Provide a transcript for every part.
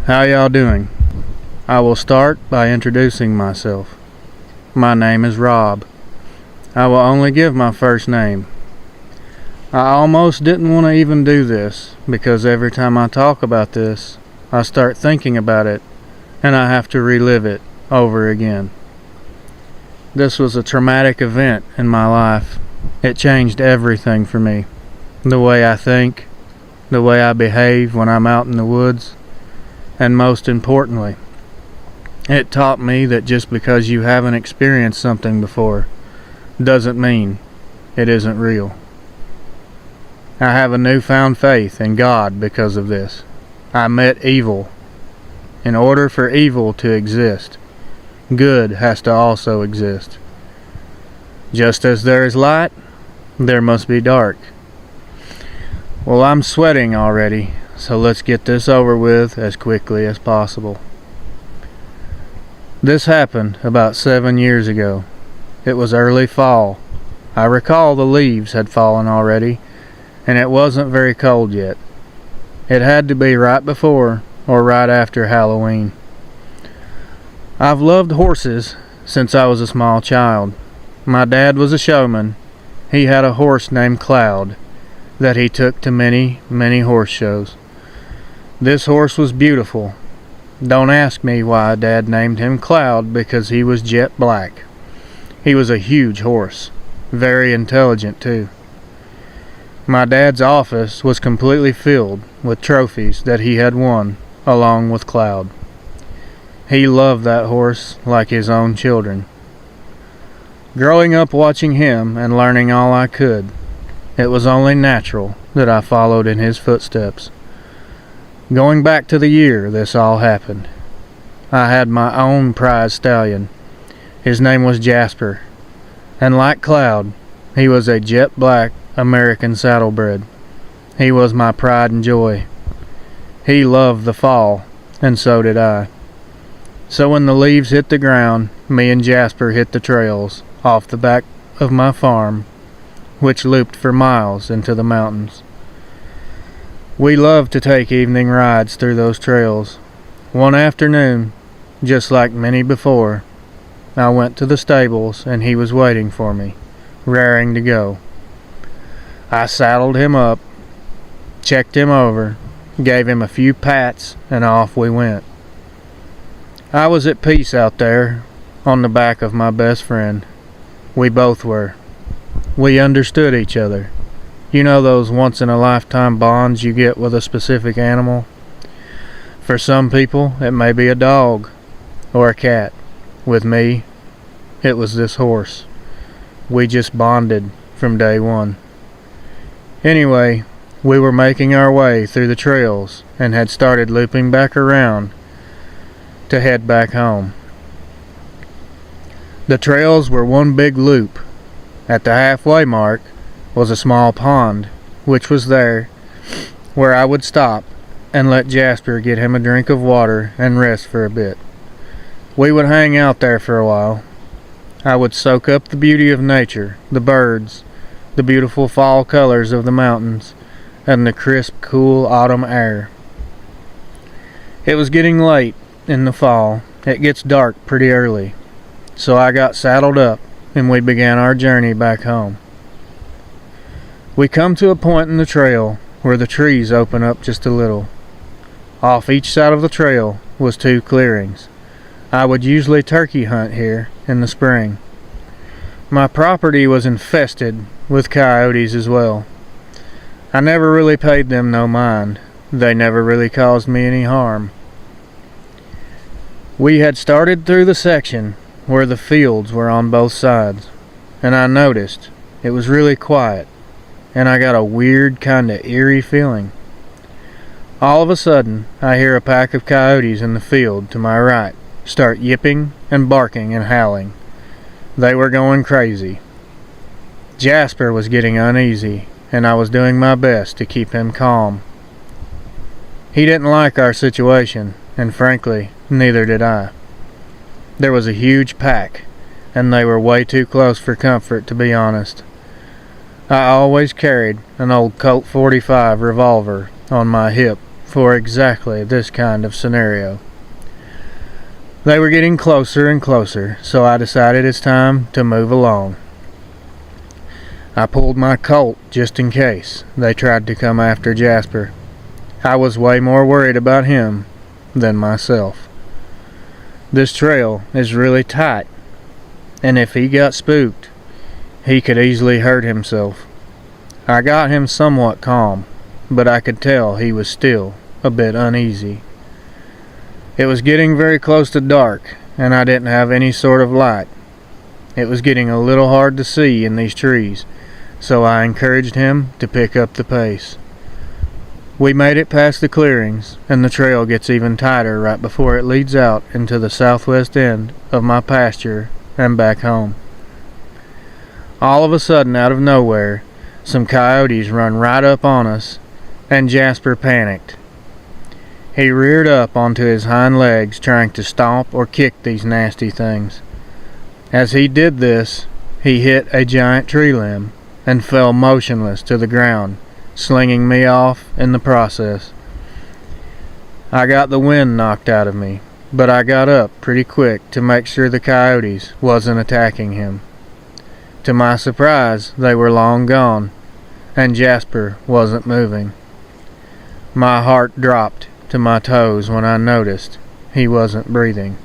How y'all doing? I will start by introducing myself. My name is Rob. I will only give my first name. I almost didn't want to even do this because every time I talk about this, I start thinking about it and I have to relive it over again. This was a traumatic event in my life. It changed everything for me. The way I think, the way I behave when I'm out in the woods, and most importantly, it taught me that just because you haven't experienced something before doesn't mean it isn't real. I have a newfound faith in God because of this. I met evil. In order for evil to exist, good has to also exist. Just as there is light, there must be dark. Well, I'm sweating already, so let's get this over with as quickly as possible. This happened about 7 years ago. It was early fall. I recall the leaves had fallen already, and it wasn't very cold yet. It had to be right before or right after Halloween. I've loved horses since I was a small child. My dad was a showman. He had a horse named Cloud that he took to many, many horse shows. This horse was beautiful. Don't ask me why Dad named him Cloud, because he was jet black. He was a huge horse, very intelligent too. My dad's office was completely filled with trophies that he had won along with Cloud. He loved that horse like his own children. Growing up watching him and learning all I could, it was only natural that I followed in his footsteps. Going back to the year this all happened, I had my own prize stallion. His name was Jasper, and like Cloud, he was a jet black American saddlebred. He was my pride and joy. He loved the fall, and so did I. So when the leaves hit the ground, me and Jasper hit the trails off the back of my farm, which looped for miles into the mountains. We loved to take evening rides through those trails. One afternoon, just like many before, I went to the stables and he was waiting for me, raring to go. I saddled him up, checked him over, gave him a few pats, and off we went. I was at peace out there on the back of my best friend. We both were. We understood each other. You know those once-in-a-lifetime bonds you get with a specific animal? For some people, it may be a dog or a cat. With me, it was this horse. We just bonded from day one. Anyway, we were making our way through the trails and had started looping back around to head back home. The trails were one big loop. At the halfway mark was a small pond, which was there where I would stop and let Jasper get him a drink of water and rest for a bit. We would hang out there for a while. I would soak up the beauty of nature, the birds, the beautiful fall colors of the mountains, and the crisp, cool autumn air. It was getting late in the fall. It gets dark pretty early, so I got saddled up and we began our journey back home. We come to a point in the trail where the trees open up just a little. Off each side of the trail was 2 clearings. I would usually turkey hunt here in the spring. My property was infested with coyotes as well. I never really paid them no mind. They never really caused me any harm. We had started through the section where the fields were on both sides, and I noticed it was really quiet, and I got a weird kinda eerie feeling. All of a sudden, I hear a pack of coyotes in the field to my right start yipping and barking and howling. They were going crazy. Jasper was getting uneasy, and I was doing my best to keep him calm. He didn't like our situation, and frankly, neither did I. There was a huge pack, and they were way too close for comfort, to be honest. I always carried an old Colt 45 revolver on my hip for exactly this kind of scenario. They were getting closer and closer, so I decided it's time to move along. I pulled my Colt just in case they tried to come after Jasper. I was way more worried about him than myself. This trail is really tight, and if he got spooked, he could easily hurt himself. I got him somewhat calm, but I could tell he was still a bit uneasy. It was getting very close to dark, and I didn't have any sort of light. It was getting a little hard to see in these trees, so I encouraged him to pick up the pace. We made it past the clearings, and the trail gets even tighter right before it leads out into the southwest end of my pasture and back home. All of a sudden, out of nowhere, some coyotes run right up on us, and Jasper panicked. He reared up onto his hind legs, trying to stomp or kick these nasty things. As he did this, he hit a giant tree limb and fell motionless to the ground, slinging me off in the process. I got the wind knocked out of me, but I got up pretty quick to make sure the coyotes wasn't attacking him. To my surprise, they were long gone, and Jasper wasn't moving. My heart dropped to my toes when I noticed he wasn't breathing.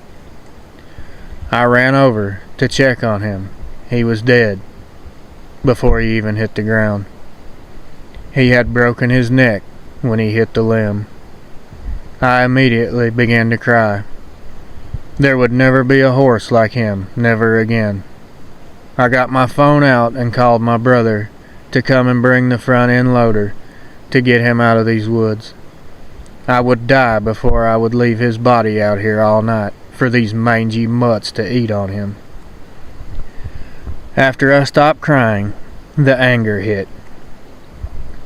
I ran over to check on him. He was dead before he even hit the ground. He had broken his neck when he hit the limb. I immediately began to cry. There would never be a horse like him, never again. I got my phone out and called my brother to come and bring the front end loader to get him out of these woods. I would die before I would leave his body out here all night for these mangy mutts to eat on him. After I stopped crying, the anger hit.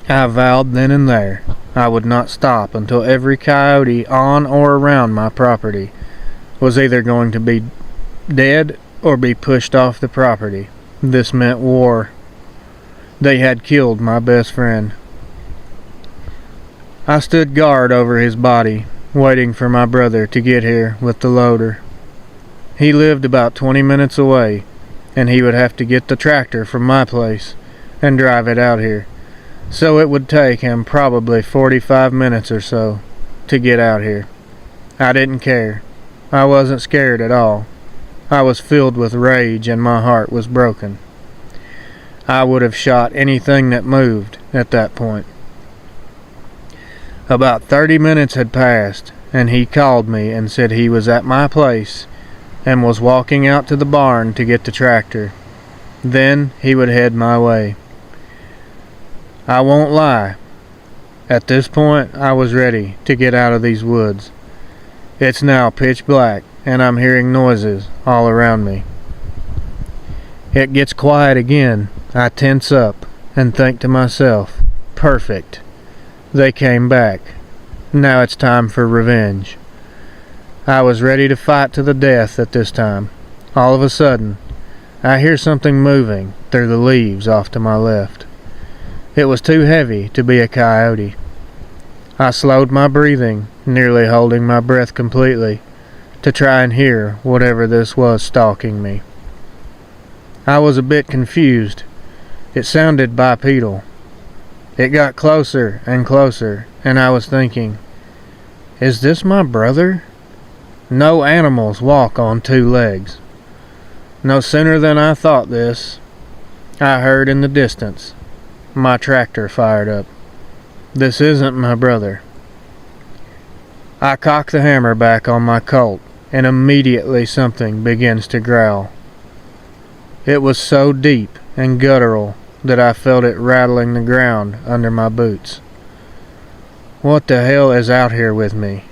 I vowed then and there I would not stop until every coyote on or around my property was either going to be dead or be pushed off the property. This meant war. They had killed my best friend. I stood guard over his body, waiting for my brother to get here with the loader. He lived about 20 minutes away, and he would have to get the tractor from my place and drive it out here, so it would take him probably 45 minutes or so to get out here. I didn't care. I wasn't scared at all. I was filled with rage and my heart was broken. I would have shot anything that moved at that point. About 30 minutes had passed, and he called me and said he was at my place and was walking out to the barn to get the tractor. Then he would head my way. I won't lie. At this point, I was ready to get out of these woods. It's now pitch black, and I'm hearing noises all around me. It gets quiet again. I tense up and think to myself, perfect. They came back. Now it's time for revenge. I was ready to fight to the death at this time. All of a sudden, I hear something moving through the leaves off to my left. It was too heavy to be a coyote. I slowed my breathing, nearly holding my breath completely, to try and hear whatever this was stalking me. I was a bit confused. It sounded bipedal. It got closer and closer, and I was thinking, is this my brother? No animals walk on two legs. No sooner than I thought this, I heard in the distance my tractor fired up. This isn't my brother. I cock the hammer back on my Colt, and immediately something begins to growl. It was so deep and guttural that I felt it rattling the ground under my boots. What the hell is out here with me?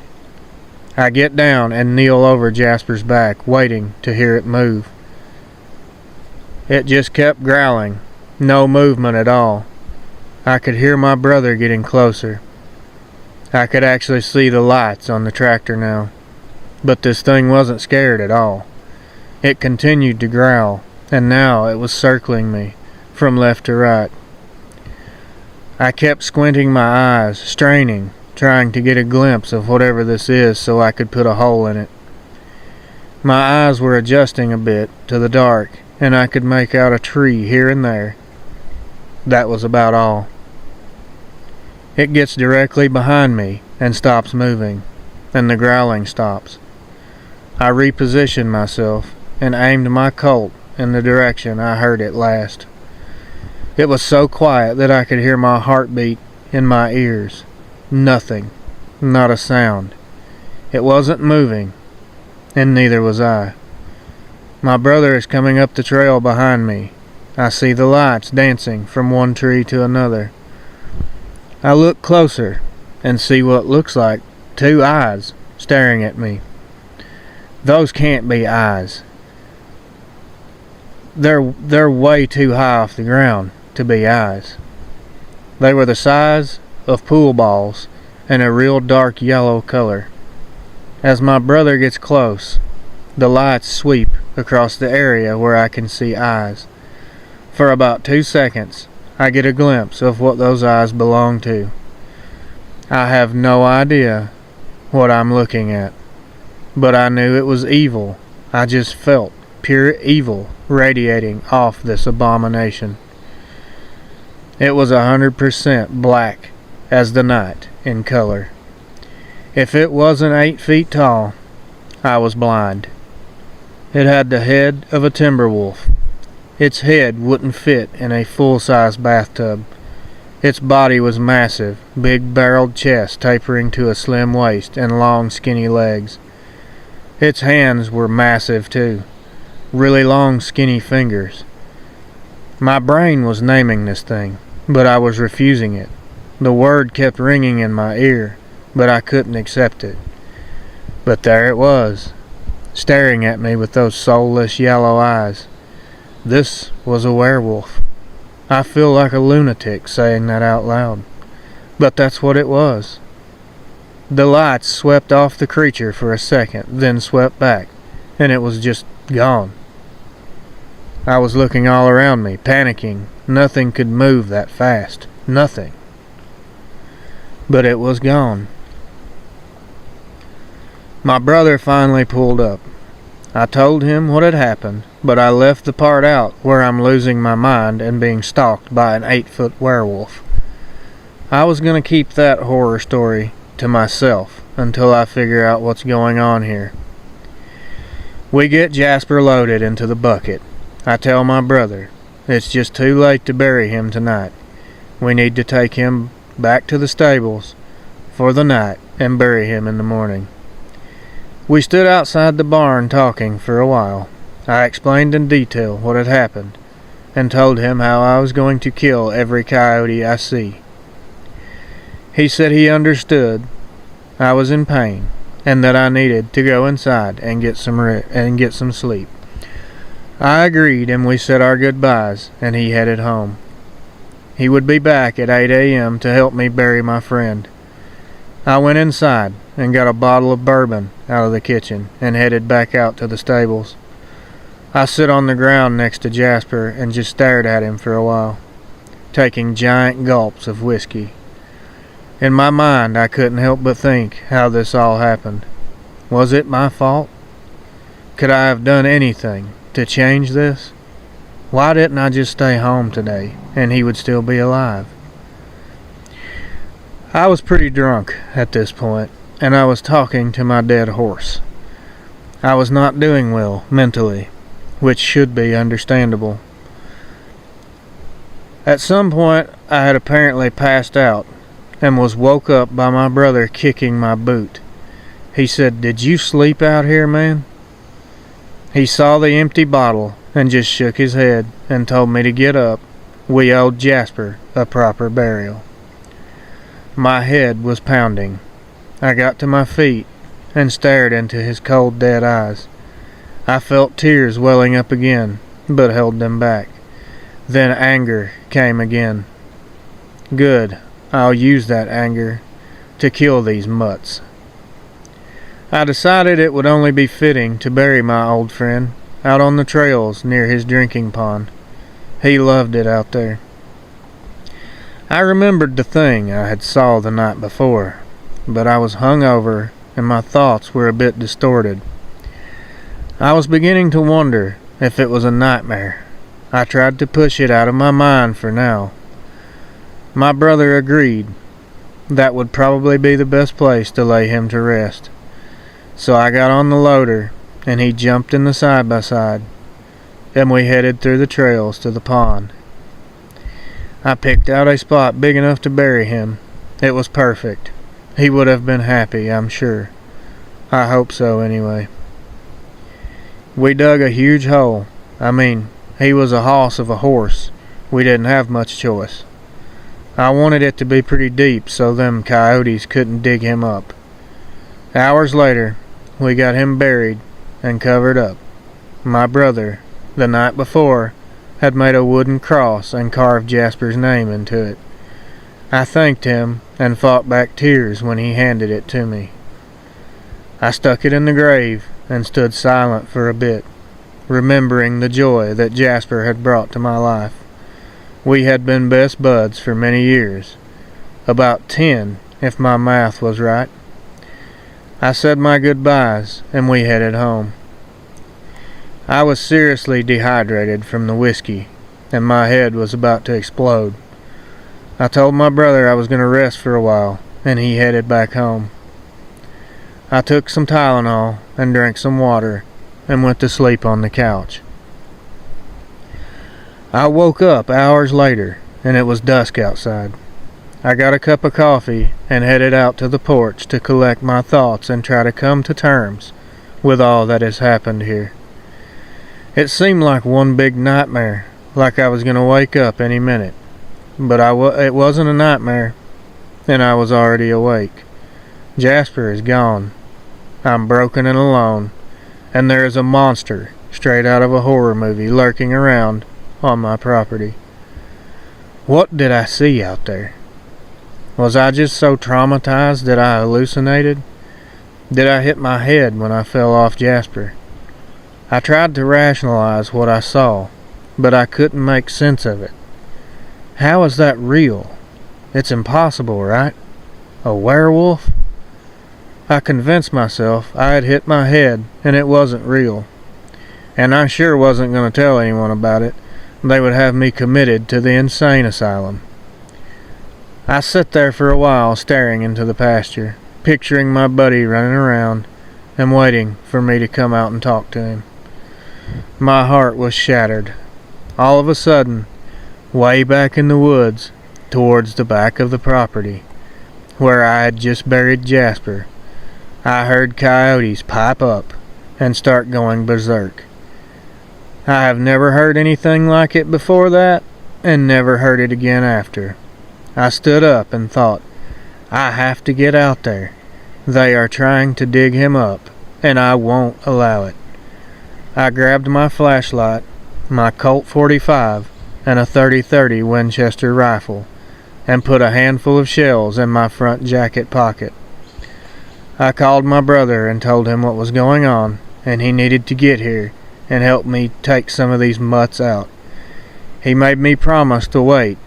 I get down and kneel over Jasper's back, waiting to hear it move. It just kept growling, no movement at all. I could hear my brother getting closer. I could actually see the lights on the tractor now. But this thing wasn't scared at all. It continued to growl, and now it was circling me from left to right. I kept squinting my eyes, straining, trying to get a glimpse of whatever this is so I could put a hole in it. My eyes were adjusting a bit to the dark, and I could make out a tree here and there. That was about all. It gets directly behind me and stops moving, and the growling stops. I repositioned myself and aimed my Colt in the direction I heard it last. It was so quiet that I could hear my heartbeat in my ears. Nothing. Not a sound. It wasn't moving, and neither was I. My brother is coming up the trail behind me. I see the lights dancing from one tree to another. I look closer and see what looks like 2 eyes staring at me. Those can't be eyes. They're way too high off the ground to be eyes. They were the size of pool balls and a real dark yellow color. As my brother gets close, the lights sweep across the area where I can see eyes. For about 2 seconds, I get a glimpse of what those eyes belong to. I have no idea what I'm looking at, but I knew it was evil. I just felt pure evil radiating off this abomination. It was 100% black as the night in color. If it wasn't 8 feet tall, I was blind. It had the head of a timber wolf. Its head wouldn't fit in a full-size bathtub. Its body was massive, big-barreled chest tapering to a slim waist and long, skinny legs. Its hands were massive, too. Really long, skinny fingers. My brain was naming this thing, but I was refusing it. The word kept ringing in my ear, but I couldn't accept it. But there it was, staring at me with those soulless yellow eyes. This was a werewolf. I feel like a lunatic saying that out loud, but that's what it was. The lights swept off the creature for a second, then swept back, and it was just gone. I was looking all around me, panicking. Nothing could move that fast. Nothing. But it was gone. My brother finally pulled up. I told him what had happened, but I left the part out where I'm losing my mind and being stalked by an 8-foot werewolf. I was going to keep that horror story to myself until I figure out what's going on here. We get Jasper loaded into the bucket. I tell my brother, it's just too late to bury him tonight. We need to take him back to the stables for the night and bury him in the morning. We stood outside the barn talking for a while. I explained in detail what had happened and told him how I was going to kill every coyote I see. He said he understood I was in pain and that I needed to go inside and get some sleep. I agreed, and we said our goodbyes, and he headed home. He would be back at 8 a.m. to help me bury my friend. I went inside and got a bottle of bourbon out of the kitchen and headed back out to the stables. I sit on the ground next to Jasper and just stared at him for a while, taking giant gulps of whiskey. In my mind, I couldn't help but think how this all happened. Was it my fault? Could I have done anything to change this? Why didn't I just stay home today and he would still be alive? I was pretty drunk at this point, and I was talking to my dead horse. I was not doing well mentally, which should be understandable. At some point, I had apparently passed out and was woke up by my brother kicking my boot. He said, "Did you sleep out here, man?" He saw the empty bottle and just shook his head and told me to get up. We owed Jasper a proper burial. My head was pounding. I got to my feet and stared into his cold, dead eyes. I felt tears welling up again, but held them back. Then anger came again. Good, I'll use that anger to kill these mutts. I decided it would only be fitting to bury my old friend out on the trails near his drinking pond. He loved it out there. I remembered the thing I had saw the night before. but I was hungover and my thoughts were a bit distorted. I was beginning to wonder if it was a nightmare. I tried to push it out of my mind for now. My brother agreed. That would probably be the best place to lay him to rest. So I got on the loader, and he jumped in the side-by-side, and we headed through the trails to the pond. I picked out a spot big enough to bury him. It was perfect. He would have been happy, I'm sure. I hope so, anyway. We dug a huge hole. He was a hoss of a horse. We didn't have much choice. I wanted it to be pretty deep so them coyotes couldn't dig him up. Hours later, we got him buried and covered up. My brother, the night before, had made a wooden cross and carved Jasper's name into it. I thanked him and fought back tears when he handed it to me. I stuck it in the grave and stood silent for a bit, remembering the joy that Jasper had brought to my life. We had been best buds for many years, about 10 if my math was right. I said my goodbyes and we headed home. I was seriously dehydrated from the whiskey and my head was about to explode. I told my brother I was going to rest for a while and he headed back home. I took some Tylenol and drank some water and went to sleep on the couch. I woke up hours later and it was dusk outside. I got a cup of coffee and headed out to the porch to collect my thoughts and try to come to terms with all that has happened here. It seemed like one big nightmare, like I was going to wake up any minute. But it wasn't a nightmare, and I was already awake. Jasper is gone. I'm broken and alone, and there is a monster straight out of a horror movie lurking around on my property. What did I see out there? Was I just so traumatized that I hallucinated? Did I hit my head when I fell off Jasper? I tried to rationalize what I saw, but I couldn't make sense of it. How is that real? It's impossible, right? A werewolf? I convinced myself I had hit my head and it wasn't real. And I sure wasn't going to tell anyone about it. They would have me committed to the insane asylum. I sat there for a while staring into the pasture, picturing my buddy running around and waiting for me to come out and talk to him. My heart was shattered. All of a sudden, way back in the woods, towards the back of the property, where I had just buried Jasper, I heard coyotes pipe up and start going berserk. I have never heard anything like it before that, and never heard it again after. I stood up and thought, I have to get out there. They are trying to dig him up, and I won't allow it. I grabbed my flashlight, my Colt 45, and a .30-30 Winchester rifle, and put a handful of shells in my front jacket pocket. I called my brother and told him what was going on, and he needed to get here and help me take some of these mutts out. He made me promise to wait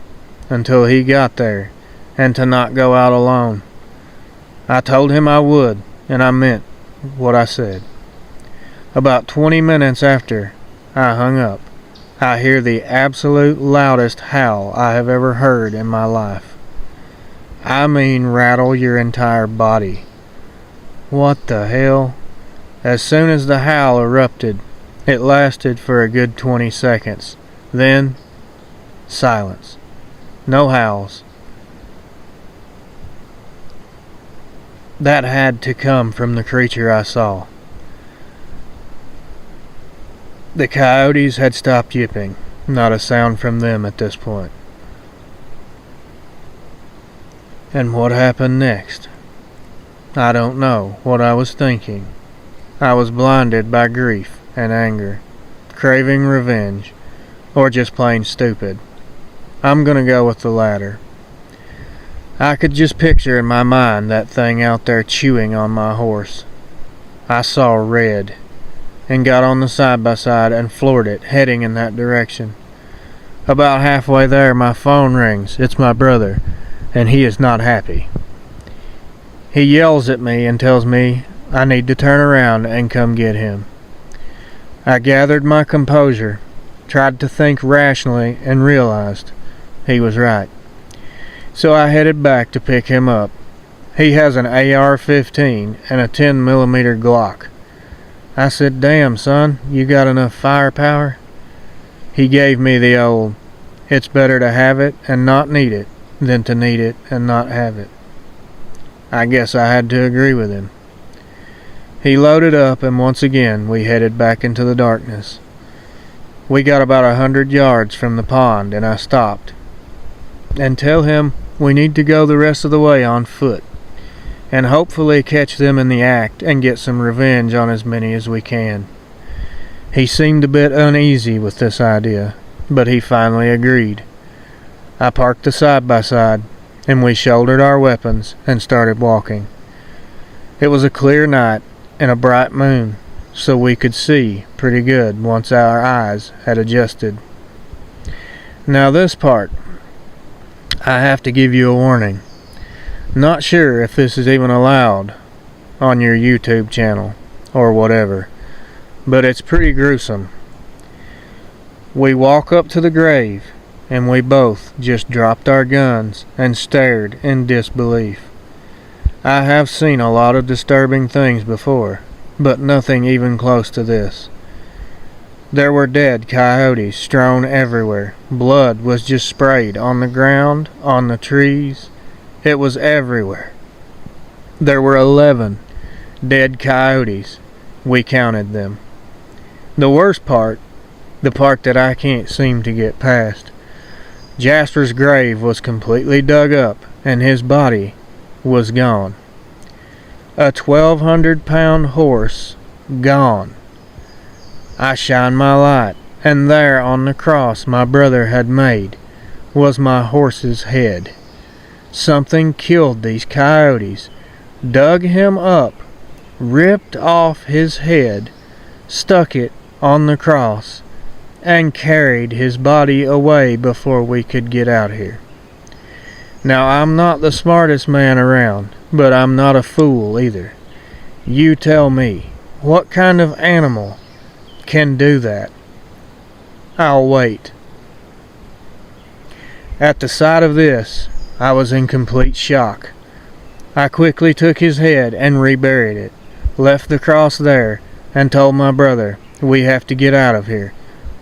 until he got there and to not go out alone. I told him I would, and I meant what I said. About 20 minutes after I hung up, I hear the absolute loudest howl I have ever heard in my life. I mean rattle your entire body. What the hell? As soon as the howl erupted, it lasted for a good 20 seconds. Then, silence. No howls. That had to come from the creature I saw. The coyotes had stopped yipping. Not a sound from them at this point. And what happened next? I don't know what I was thinking. I was blinded by grief and anger, craving revenge, or just plain stupid. I'm gonna go with the latter. I could just picture in my mind that thing out there chewing on my horse. I saw red, and got on the side-by-side and floored it, heading in that direction. About halfway there, my phone rings. It's my brother, and he is not happy. He yells at me and tells me I need to turn around and come get him. I gathered my composure, tried to think rationally, and realized he was right. So I headed back to pick him up. He has an AR-15 and a 10mm Glock. I said, "Damn, son, you got enough firepower?" He gave me the old, "It's better to have it and not need it than to need it and not have it." I guess I had to agree with him. He loaded up, and once again we headed back into the darkness. We got about 100 yards from the pond, and I stopped and tell him we need to go the rest of the way on foot and hopefully catch them in the act and get some revenge on as many as we can. He seemed a bit uneasy with this idea, but he finally agreed. I parked the side-by-side, and we shouldered our weapons and started walking. It was a clear night and a bright moon, so we could see pretty good once our eyes had adjusted. Now this part, I have to give you a warning. Not sure if this is even allowed on your YouTube channel or whatever, but it's pretty gruesome. We walk up to the grave, and we both just dropped our guns and stared in disbelief. I have seen a lot of disturbing things before, but nothing even close to this. There were dead coyotes strewn everywhere. Blood was just sprayed on the ground, on the trees. It was everywhere. There were 11 dead coyotes. We counted them. The worst part, the part that I can't seem to get past, Jasper's grave was completely dug up and his body was gone. A 1,200-pound horse gone. I shined my light, and there on the cross my brother had made was my horse's head. Something killed these coyotes, dug him up, ripped off his head, stuck it on the cross, and carried his body away before we could get out here. Now, I'm not the smartest man around, but I'm not a fool either. You tell me, what kind of animal can do that? I'll wait. At the sight of this, I was in complete shock. I quickly took his head and reburied it, left the cross there, and told my brother, we have to get out of here.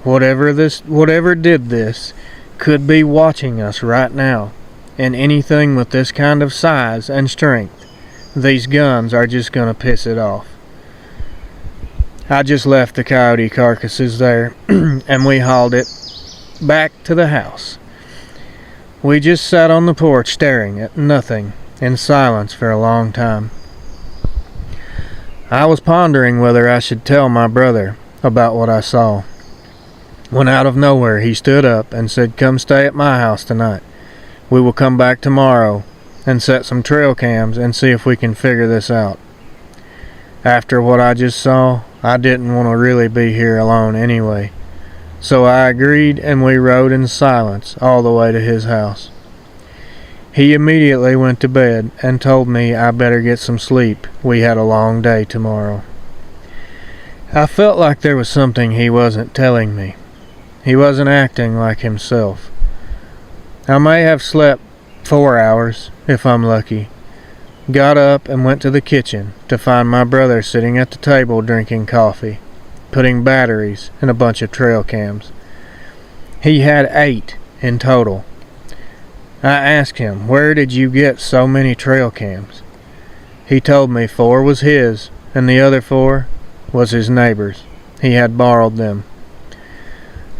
Whatever did this could be watching us right now, and anything with this kind of size and strength, these guns are just gonna piss it off. I just left the coyote carcasses there, and we hauled it back to the house. We just sat on the porch staring at nothing in silence for a long time. I was pondering whether I should tell my brother about what I saw, when out of nowhere he stood up and said, "Come stay at my house tonight. We will come back tomorrow and set some trail cams and see if we can figure this out." After what I just saw, I didn't want to really be here alone anyway. So I agreed, and we rode in silence all the way to his house. He immediately went to bed and told me I better get some sleep. We had a long day tomorrow. I felt like there was something he wasn't telling me. He wasn't acting like himself. I may have slept 4 hours, if I'm lucky. Got up and went to the kitchen to find my brother sitting at the table drinking coffee, putting batteries in a bunch of trail cams. He had 8 in total. I asked him, "Where did you get so many trail cams?" He told me 4 was his, and the other 4 was his neighbor's. He had borrowed them.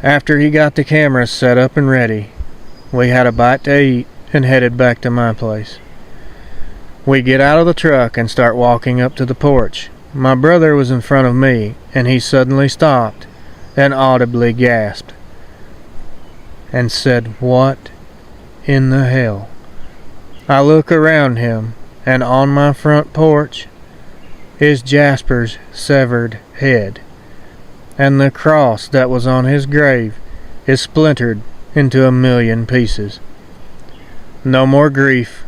After he got the cameras set up and ready, we had a bite to eat and headed back to my place. We get out of the truck and start walking up to the porch. My brother was in front of me, and he suddenly stopped and audibly gasped and said, "What in the hell?" I look around him, and on my front porch is Jasper's severed head, and the cross that was on his grave is splintered into a million pieces. No more grief,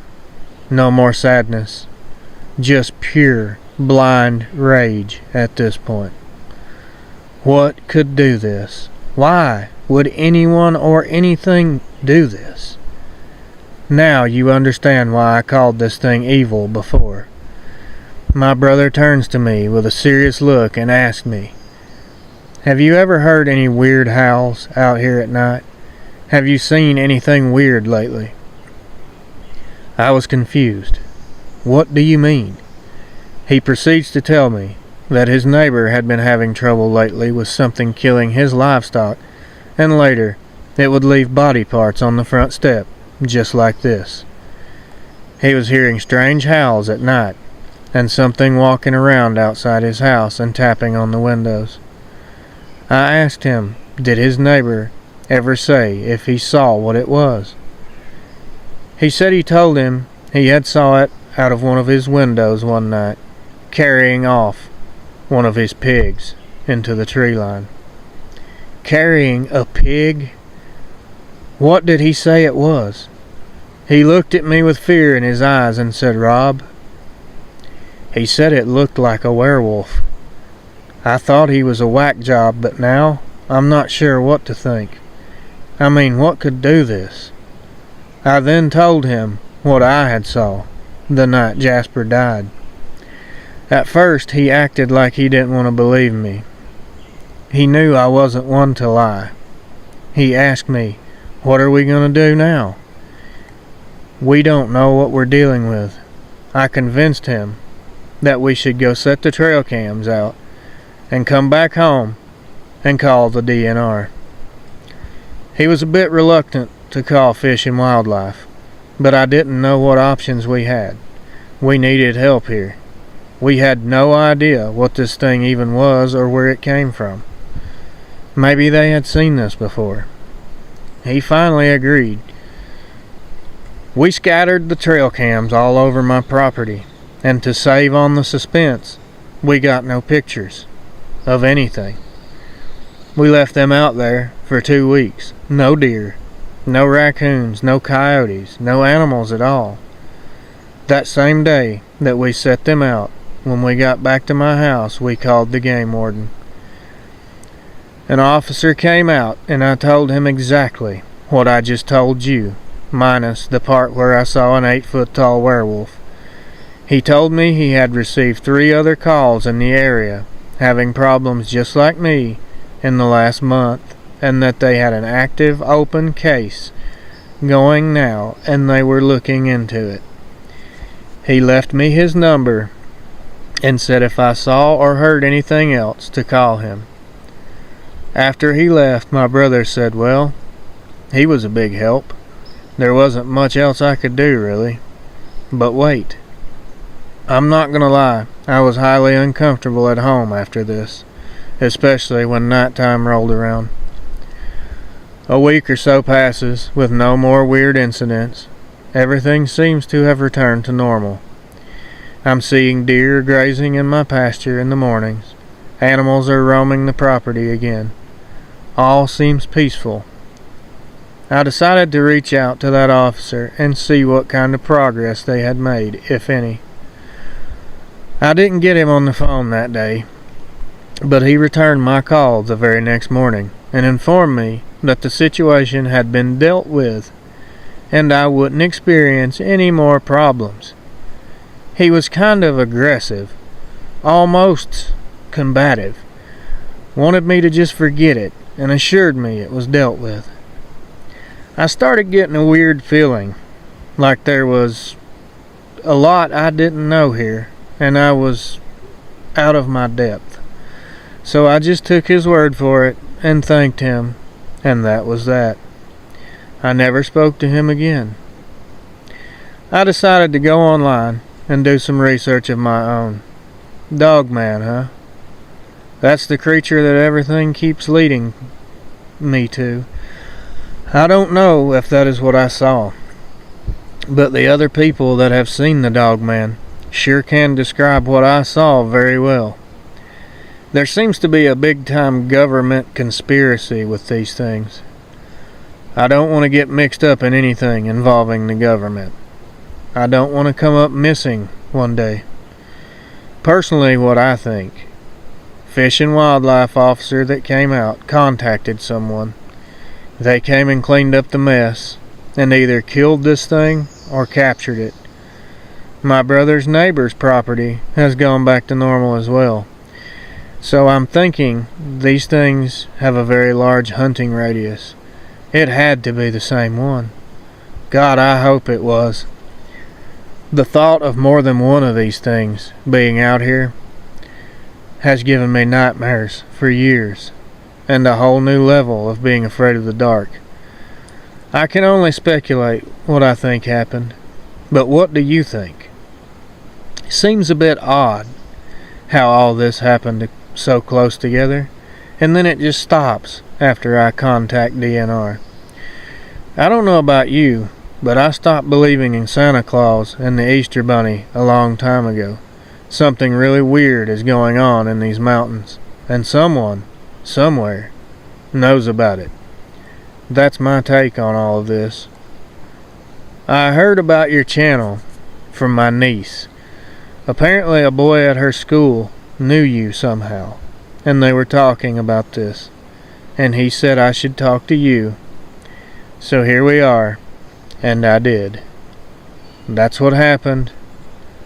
no more sadness. Just pure, blind rage at this point. What could do this? Why would anyone or anything do this? Now you understand why I called this thing evil before. My brother turns to me with a serious look and asks me, "Have you ever heard any weird howls out here at night? Have you seen anything weird lately?" I was confused. What do you mean? He proceeds to tell me that his neighbor had been having trouble lately with something killing his livestock, and later it would leave body parts on the front step, just like this. He was hearing strange howls at night, and something walking around outside his house and tapping on the windows. I asked him, did his neighbor ever say if he saw what it was? He said he told him he had saw it out of one of his windows one night, carrying off one of his pigs into the tree line. Carrying a pig? What did he say it was? He looked at me with fear in his eyes and said, "Rob." He said it looked like a werewolf. I thought he was a whack job, but now I'm not sure what to think. I mean, what could do this? I then told him what I had saw the night Jasper died. At first, he acted like he didn't want to believe me. He knew I wasn't one to lie. He asked me, "What are we going to do now?" "We don't know what we're dealing with." I convinced him that we should go set the trail cams out and come back home and call the DNR. He was a bit reluctant to call Fish and Wildlife, but I didn't know what options we had. We needed help here. We had no idea what this thing even was or where it came from. Maybe they had seen this before. He finally agreed. We scattered the trail cams all over my property, and to save on the suspense, we got no pictures of anything. We left them out there for 2 weeks. No deer, no raccoons, no coyotes, no animals at all. That same day that we set them out, when we got back to my house, we called the game warden. An officer came out, and I told him exactly what I just told you, minus the part where I saw an 8-foot-tall werewolf. He told me he had received 3 other calls in the area, having problems just like me in the last month, and that they had an active, open case going now, and they were looking into it. He left me his number and said if I saw or heard anything else to call him. After he left, my brother said, well, he was a big help. There wasn't much else I could do, really. But wait. I'm not gonna lie, I was highly uncomfortable at home after this, especially when nighttime rolled around. A week or so passes with no more weird incidents. Everything seems to have returned to normal. I'm seeing deer grazing in my pasture in the mornings. Animals are roaming the property again. All seems peaceful. I decided to reach out to that officer and see what kind of progress they had made, if any. I didn't get him on the phone that day, but he returned my call the very next morning and informed me that the situation had been dealt with and I wouldn't experience any more problems. He was kind of aggressive, almost combative, wanted me to just forget it and assured me it was dealt with. I started getting a weird feeling, like there was a lot I didn't know here, and I was out of my depth. So I just took his word for it and thanked him, and that was that. I never spoke to him again. I decided to go online and do some research of my own. Dogman, huh? That's the creature that everything keeps leading me to. I don't know if that is what I saw, but the other people that have seen the Dogman sure can describe what I saw very well. There seems to be a big-time government conspiracy with these things. I don't want to get mixed up in anything involving the government. I don't want to come up missing one day. Personally, what I think, Fish and Wildlife officer that came out contacted someone. They came and cleaned up the mess and either killed this thing or captured it. My brother's neighbor's property has gone back to normal as well. So I'm thinking these things have a very large hunting radius. It had to be the same one. God, I hope it was. The thought of more than one of these things being out here has given me nightmares for years, and a whole new level of being afraid of the dark. I can only speculate what I think happened, but what do you think? Seems a bit odd how all this happened so close together, and then it just stops after I contact DNR. I don't know about you, but I stopped believing in Santa Claus and the Easter Bunny a long time ago. Something really weird is going on in these mountains, and someone, somewhere, knows about it. That's my take on all of this. I heard about your channel from my niece. Apparently a boy at her school knew you somehow, and they were talking about this, and he said I should talk to you. So here we are, and I did. That's what happened,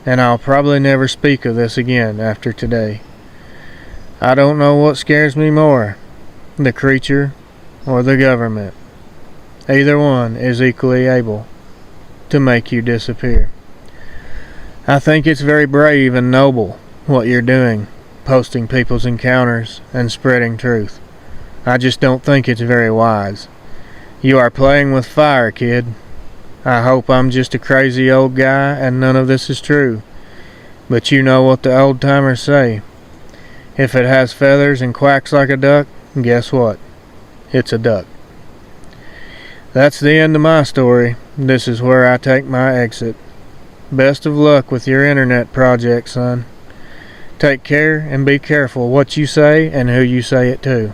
and I'll probably never speak of this again after today. I don't know what scares me more, the creature or the government. Either one is equally able to make you disappear. I think it's very brave and noble what you're doing, posting people's encounters and spreading truth. I just don't think it's very wise. You are playing with fire, kid. I hope I'm just a crazy old guy and none of this is true. But you know what the old timers say. If it has feathers and quacks like a duck, guess what? It's a duck. That's the end of my story. This is where I take my exit. Best of luck with your internet project, son. Take care and be careful what you say and who you say it to.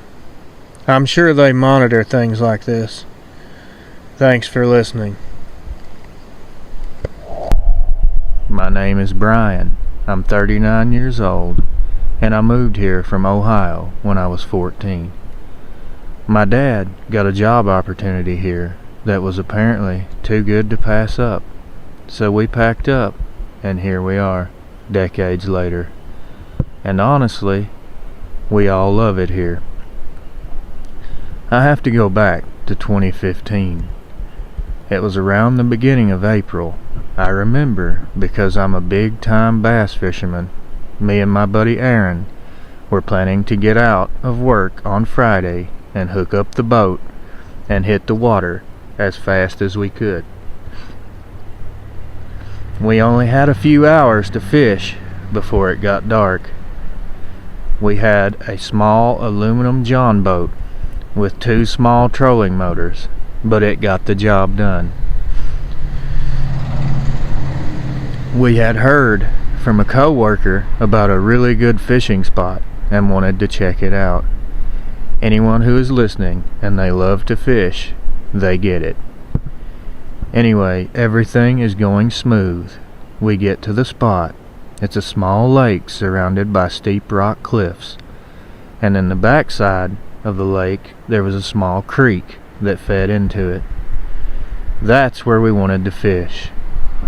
I'm sure they monitor things like this. Thanks for listening. My name is Brian. I'm 39 years old, and I moved here from Ohio when I was 14. My dad got a job opportunity here that was apparently too good to pass up. So we packed up, and here we are, decades later. And honestly, we all love it here. I have to go back to 2015. It was around the beginning of April. I remember because I'm a big-time bass fisherman. Me and my buddy Aaron were planning to get out of work on Friday and hook up the boat and hit the water as fast as we could. We only had a few hours to fish before it got dark. We had a small aluminum John boat with 2 small trolling motors, but it got the job done. We had heard from a co-worker about a really good fishing spot and wanted to check it out. Anyone who is listening and they love to fish, they get it. Anyway, everything is going smooth. We get to the spot. It's a small lake surrounded by steep rock cliffs, and in the backside of the lake there was a small creek that fed into it. That's where we wanted to fish.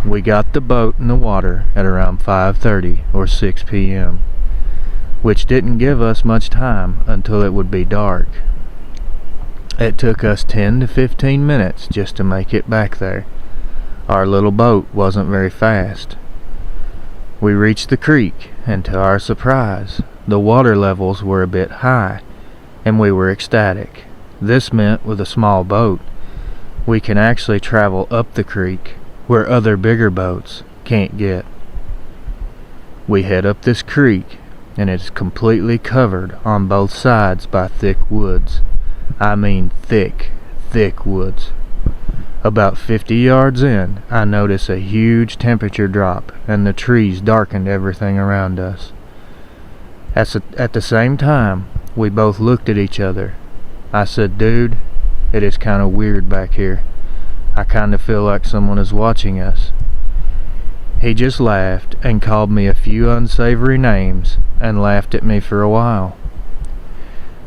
We got the boat in the water at around 5:30 or 6 p.m., which didn't give us much time until it would be dark. It took us 10 to 15 minutes just to make it back there. Our little boat wasn't very fast. We reached the creek, and to our surprise, the water levels were a bit high, and we were ecstatic. This meant with a small boat, we can actually travel up the creek where other bigger boats can't get. We head up this creek, and it's completely covered on both sides by thick woods. I mean thick, thick woods. About 50 yards in, I notice a huge temperature drop, and the trees darkened everything around us. At the same time, we both looked at each other. I said, "Dude, it is kind of weird back here. I kind of feel like someone is watching us." He just laughed and called me a few unsavory names and laughed at me for a while.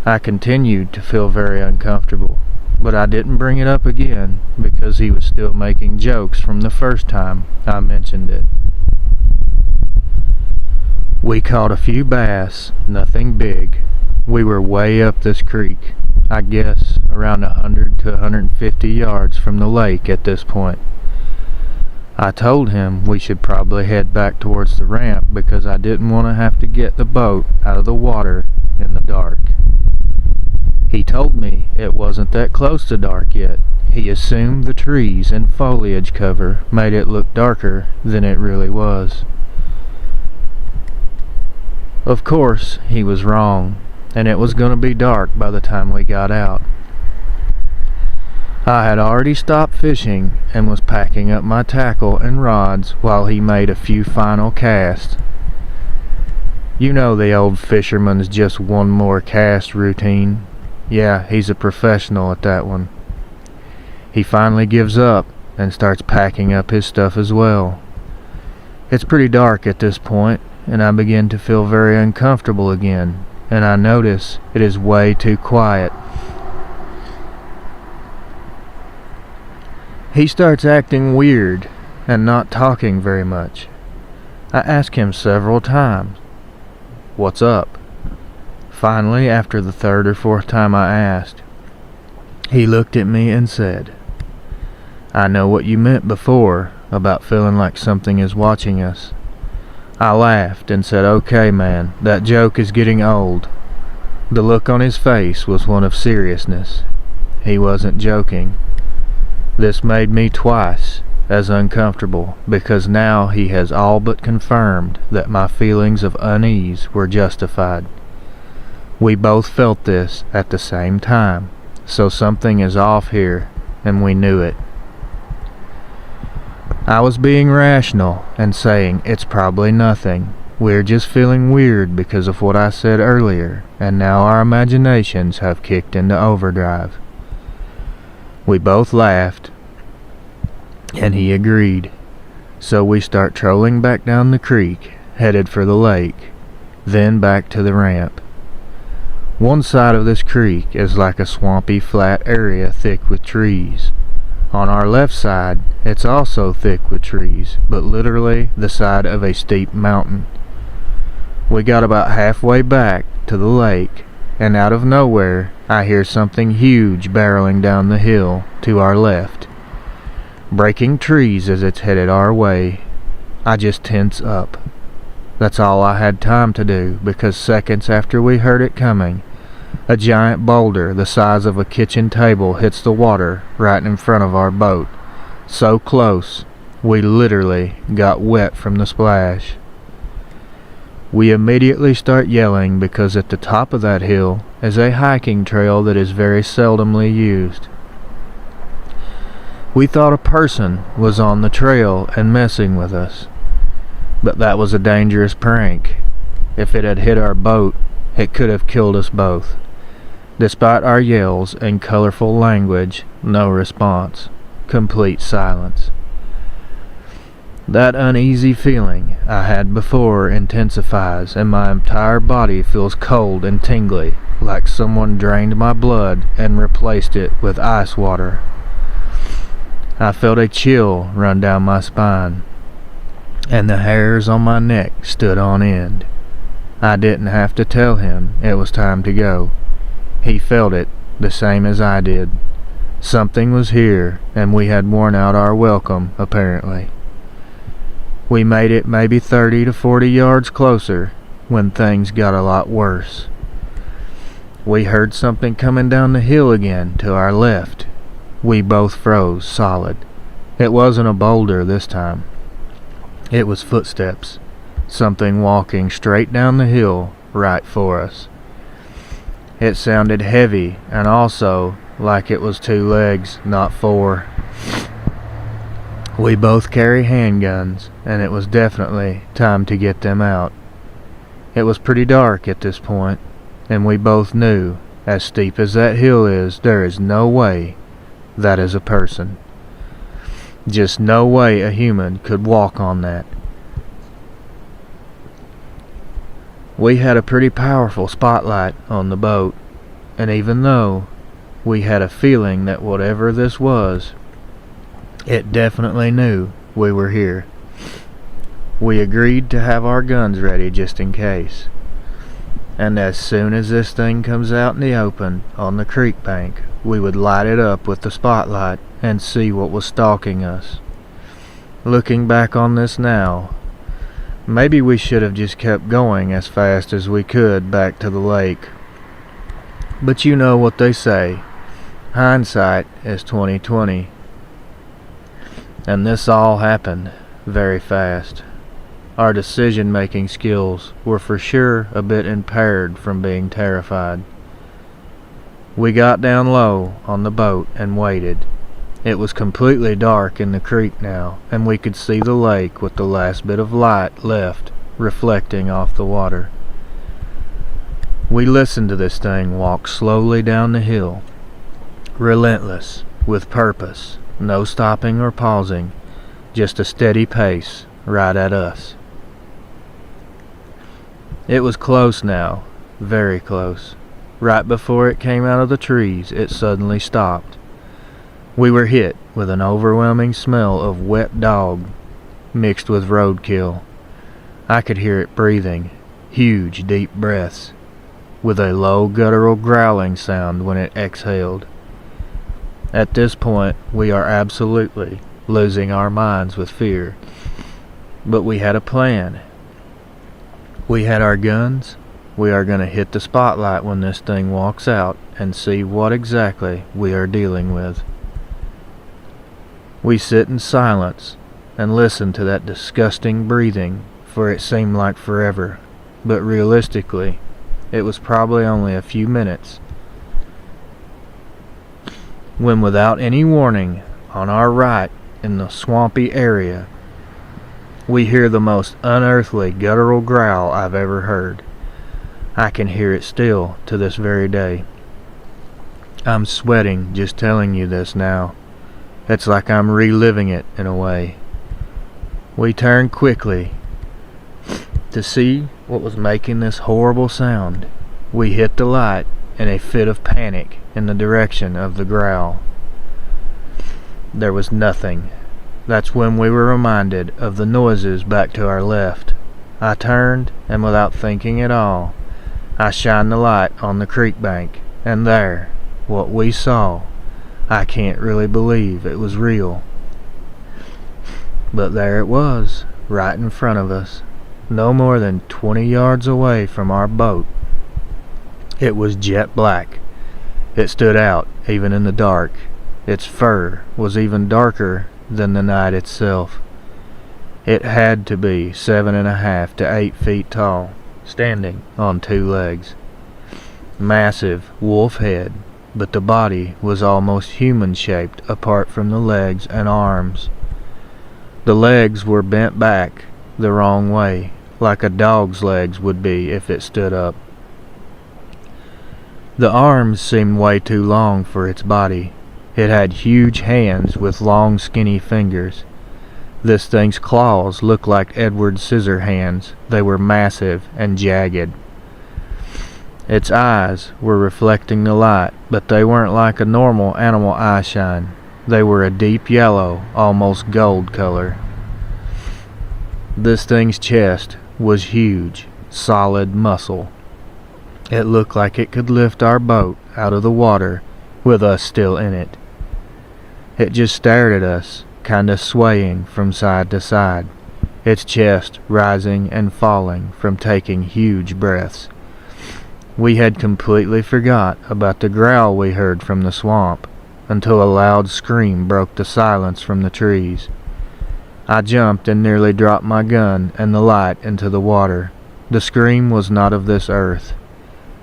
I continued to feel very uncomfortable, but I didn't bring it up again because he was still making jokes from the first time I mentioned it. We caught a few bass, nothing big. We were way up this creek, I guess around 100 to 150 yards from the lake at this point. I told him we should probably head back towards the ramp because I didn't want to have to get the boat out of the water in the dark. He told me it wasn't that close to dark yet. He assumed the trees and foliage cover made it look darker than it really was. Of course, he was wrong, and it was going to be dark by the time we got out. I had already stopped fishing and was packing up my tackle and rods while he made a few final casts. You know the old fisherman's just one more cast routine. Yeah, he's a professional at that one. He finally gives up and starts packing up his stuff as well. It's pretty dark at this point, and I begin to feel very uncomfortable again, and I notice it is way too quiet. He starts acting weird and not talking very much. I ask him several times, "What's up?" Finally, after the third or fourth time I asked, he looked at me and said, "I know what you meant before about feeling like something is watching us." I laughed and said, "Okay, man, that joke is getting old." The look on his face was one of seriousness. He wasn't joking. This made me twice as uncomfortable because now he has all but confirmed that my feelings of unease were justified. We both felt this at the same time, so something is off here, and we knew it. I was being rational and saying it's probably nothing. We're just feeling weird because of what I said earlier, and now our imaginations have kicked into overdrive. We both laughed, and he agreed. So we start trolling back down the creek, headed for the lake, then back to the ramp. One side of this creek is like a swampy flat area thick with trees. On our left side, it's also thick with trees, but literally the side of a steep mountain. We got about halfway back to the lake, and out of nowhere, I hear something huge barreling down the hill to our left, breaking trees as it's headed our way. I just tense up. That's all I had time to do, because seconds after we heard it coming, a giant boulder the size of a kitchen table hits the water right in front of our boat. So close, we literally got wet from the splash. We immediately start yelling because at the top of that hill is a hiking trail that is very seldomly used. We thought a person was on the trail and messing with us, but that was a dangerous prank. If it had hit our boat, it could have killed us both. Despite our yells and colorful language, no response. Complete silence. That uneasy feeling I had before intensifies, and my entire body feels cold and tingly, like someone drained my blood and replaced it with ice water. I felt a chill run down my spine, and the hairs on my neck stood on end. I didn't have to tell him it was time to go. He felt it the same as I did. Something was here, and we had worn out our welcome, apparently. We made it maybe 30 to 40 yards closer when things got a lot worse. We heard something coming down the hill again to our left. We both froze solid. It wasn't a boulder this time. It was footsteps. Something walking straight down the hill right for us. It sounded heavy and also like it was 2 legs, not 4. We both carry handguns, and it was definitely time to get them out. It was pretty dark at this point, and we both knew, as steep as that hill is, there is no way that is a person. Just no way a human could walk on that. We had a pretty powerful spotlight on the boat, and even though we had a feeling that whatever this was, it definitely knew we were here, we agreed to have our guns ready just in case. And as soon as this thing comes out in the open on the creek bank, we would light it up with the spotlight and see what was stalking us. Looking back on this now, maybe we should have just kept going as fast as we could back to the lake. But you know what they say, hindsight is 20/20. And this all happened very fast. Our decision-making skills were for sure a bit impaired from being terrified. We got down low on the boat and waited. It was completely dark in the creek now, and we could see the lake with the last bit of light left reflecting off the water. We listened to this thing walk slowly down the hill, relentless, with purpose, no stopping or pausing, just a steady pace right at us. It was close now, very close. Right before it came out of the trees, it suddenly stopped. We were hit with an overwhelming smell of wet dog mixed with roadkill. I could hear it breathing, huge, deep breaths, with a low guttural growling sound when it exhaled. At this point, we are absolutely losing our minds with fear. But we had a plan. We had our guns. We are going to hit the spotlight when this thing walks out and see what exactly we are dealing with. We sit in silence and listen to that disgusting breathing, for it seemed like forever, but realistically, it was probably only a few minutes. When without any warning, on our right in the swampy area, we hear the most unearthly guttural growl I've ever heard. I can hear it still to this very day. I'm sweating just telling you this now. It's like I'm reliving it in a way. We turned quickly to see what was making this horrible sound. We hit the light in a fit of panic in the direction of the growl. There was nothing. That's when we were reminded of the noises back to our left. I turned, and without thinking at all, I shined the light on the creek bank, and there, what we saw, I can't really believe it was real. But there it was, right in front of us, no more than 20 yards away from our boat. It was jet black. It stood out, even in the dark. Its fur was even darker than the night itself. It had to be 7.5 to 8 feet tall, standing on 2 legs. Massive wolf head, but the body was almost human-shaped apart from the legs and arms. The legs were bent back the wrong way, like a dog's legs would be if it stood up. The arms seemed way too long for its body. It had huge hands with long skinny fingers. This thing's claws looked like Edward Scissorhands. They were massive and jagged. Its eyes were reflecting the light, but they weren't like a normal animal eye shine. They were a deep yellow, almost gold color. This thing's chest was huge, solid muscle. It looked like it could lift our boat out of the water with us still in it. It just stared at us, kinda swaying from side to side, its chest rising and falling from taking huge breaths. We had completely forgot about the growl we heard from the swamp, until a loud scream broke the silence from the trees. I jumped and nearly dropped my gun and the light into the water. The scream was not of this earth.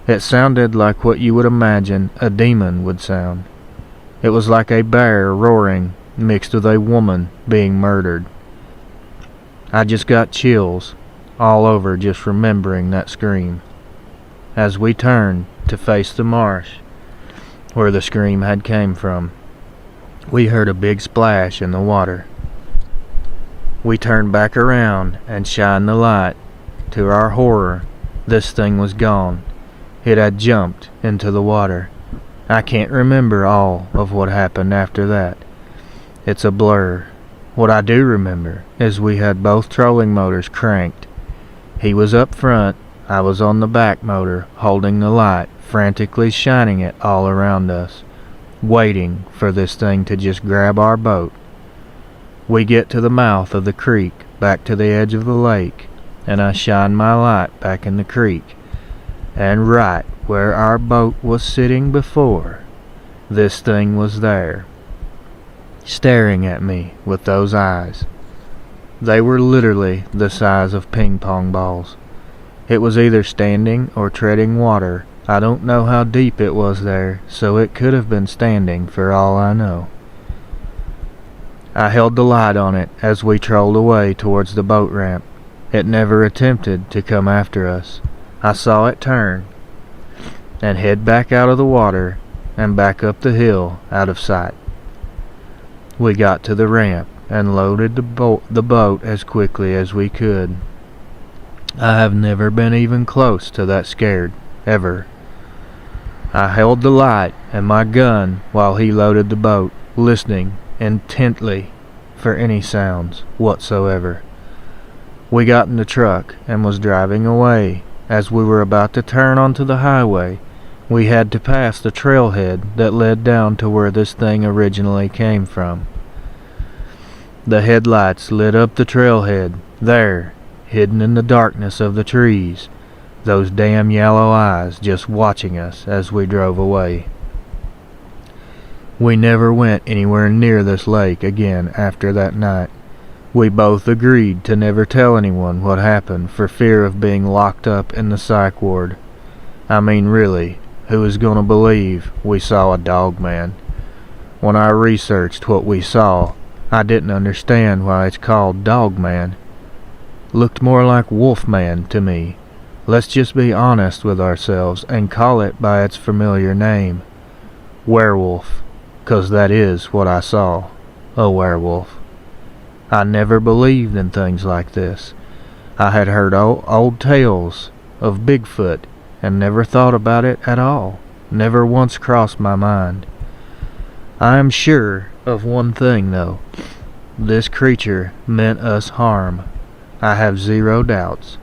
It sounded like what you would imagine a demon would sound. It was like a bear roaring, mixed with a woman being murdered. I just got chills all over just remembering that scream. As we turned to face the marsh where the scream had came from, we heard a big splash in the water. We turned back around and shined the light. To our horror, This thing was gone. It had jumped into the water. I can't remember all of what happened after that. It's a blur. What I do remember is we had both trolling motors cranked. He was up front, I was on the back motor, holding the light, frantically shining it all around us, waiting for this thing to just grab our boat. We get to the mouth of the creek, back to the edge of the lake, and I shine my light back in the creek. And right where our boat was sitting before, this thing was there, staring at me with those eyes. They were literally the size of ping pong balls. It was either standing or treading water. I don't know how deep it was there, so it could have been standing for all I know. I held the light on it as we trolled away towards the boat ramp. It never attempted to come after us. I saw it turn and head back out of the water and back up the hill out of sight. We got to the ramp and loaded the boat as quickly as we could. I have never been even close to that scared, ever. I held the light and my gun while he loaded the boat, listening intently for any sounds whatsoever. We got in the truck and was driving away. As we were about to turn onto the highway, we had to pass the trailhead that led down to where this thing originally came from. The headlights lit up the trailhead, there, hidden in the darkness of the trees, those damn yellow eyes just watching us as we drove away. We never went anywhere near this lake again after that night. We both agreed to never tell anyone what happened for fear of being locked up in the psych ward. I mean, really, who is going to believe we saw a Dogman? When I researched what we saw, I didn't understand why it's called Dogman. Looked more like Wolfman to me. Let's just be honest with ourselves and call it by its familiar name. Werewolf, 'cause that is what I saw, a werewolf. I never believed in things like this. I had heard old tales of Bigfoot and never thought about it at all. Never once crossed my mind. I am sure of one thing, though. This creature meant us harm. I have zero doubts.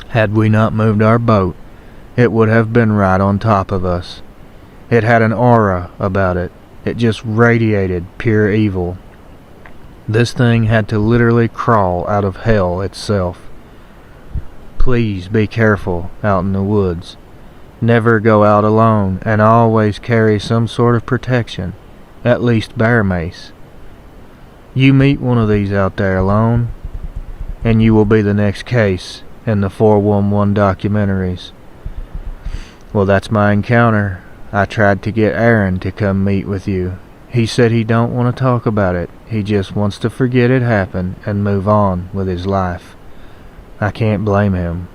Had we not moved our boat, it would have been right on top of us. It had an aura about it. It just radiated pure evil. This thing had to literally crawl out of hell itself. Please be careful out in the woods. Never go out alone, and always carry some sort of protection, at least bear mace. You meet one of these out there alone, and you will be the next case in the 411 documentaries. Well, that's my encounter. I tried to get Aaron to come meet with you. He said he don't want to talk about it. He just wants to forget it happened and move on with his life. I can't blame him.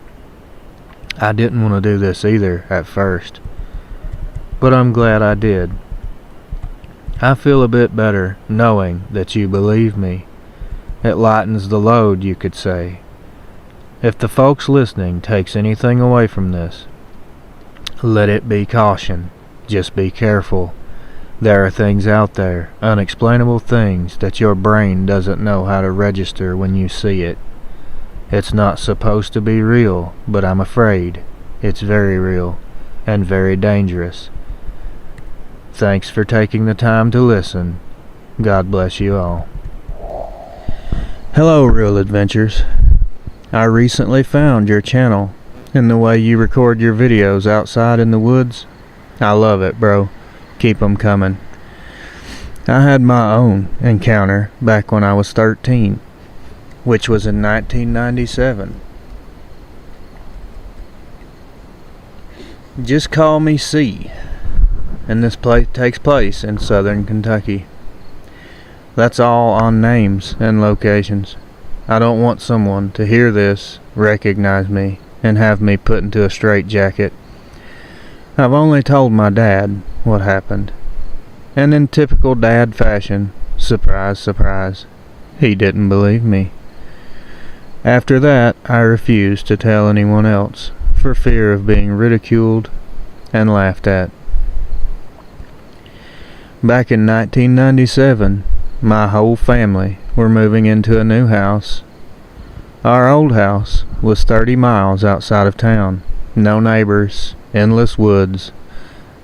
I didn't want to do this either at first, but I'm glad I did. I feel a bit better knowing that you believe me. It lightens the load, you could say. If the folks listening takes anything away from this, let it be caution. Just be careful. There are things out there, unexplainable things that your brain doesn't know how to register when you see it. It's not supposed to be real, but I'm afraid it's very real and very dangerous. Thanks for taking the time to listen. God bless you all. Hello, Real Adventures. I recently found your channel and the way you record your videos outside in the woods. I love it, bro. Keep them coming. I had my own encounter back when I was 13, which was in 1997. Just call me C, and this takes place in southern Kentucky. That's all on names and locations. I don't want someone to hear this, recognize me, and have me put into a straitjacket. I've only told my dad what happened, and in typical dad fashion, surprise, surprise, he didn't believe me. After that, I refused to tell anyone else, for fear of being ridiculed and laughed at. Back in 1997, my whole family were moving into a new house. Our old house was 30 miles outside of town. No neighbors, endless woods,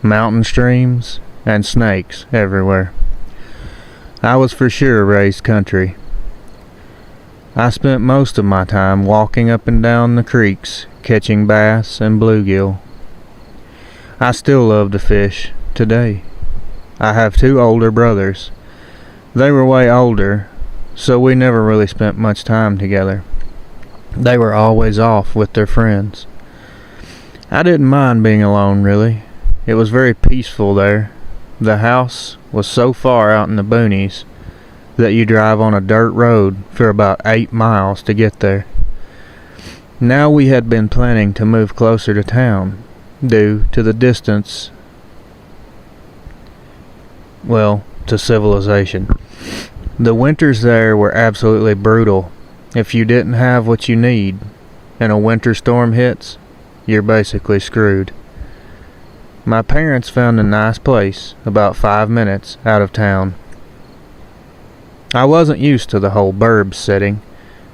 mountain streams, and snakes everywhere. I was for sure raised country. I spent most of my time walking up and down the creeks, catching bass and bluegill. I still love to fish today. I have 2 older brothers. They were way older, so we never really spent much time together. They were always off with their friends. I didn't mind being alone, really. It was very peaceful there. The house was so far out in the boonies that you drive on a dirt road for about 8 miles to get there. Now we had been planning to move closer to town, due to the distance, to civilization. The winters there were absolutely brutal. If you didn't have what you need, and a winter storm hits, you're basically screwed. My parents found a nice place about 5 minutes out of town. I wasn't used to the whole burbs setting.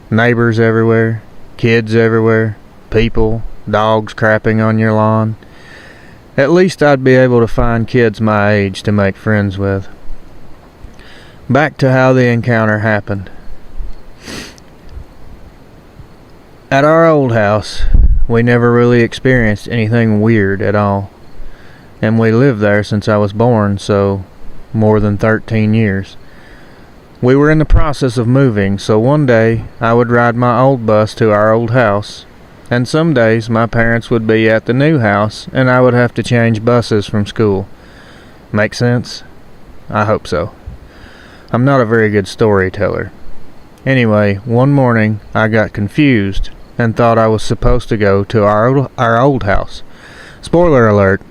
Neighbors everywhere, kids everywhere, people, dogs crapping on your lawn. At least I'd be able to find kids my age to make friends with. Back to how the encounter happened. At our old house, we never really experienced anything weird at all. And we lived there since I was born, so more than 13 years. We were in the process of moving, so one day I would ride my old bus to our old house, and some days my parents would be at the new house and I would have to change buses from school. Make sense? I hope so. I'm not a very good storyteller. Anyway, one morning I got confused and thought I was supposed to go to our old house. Spoiler alert,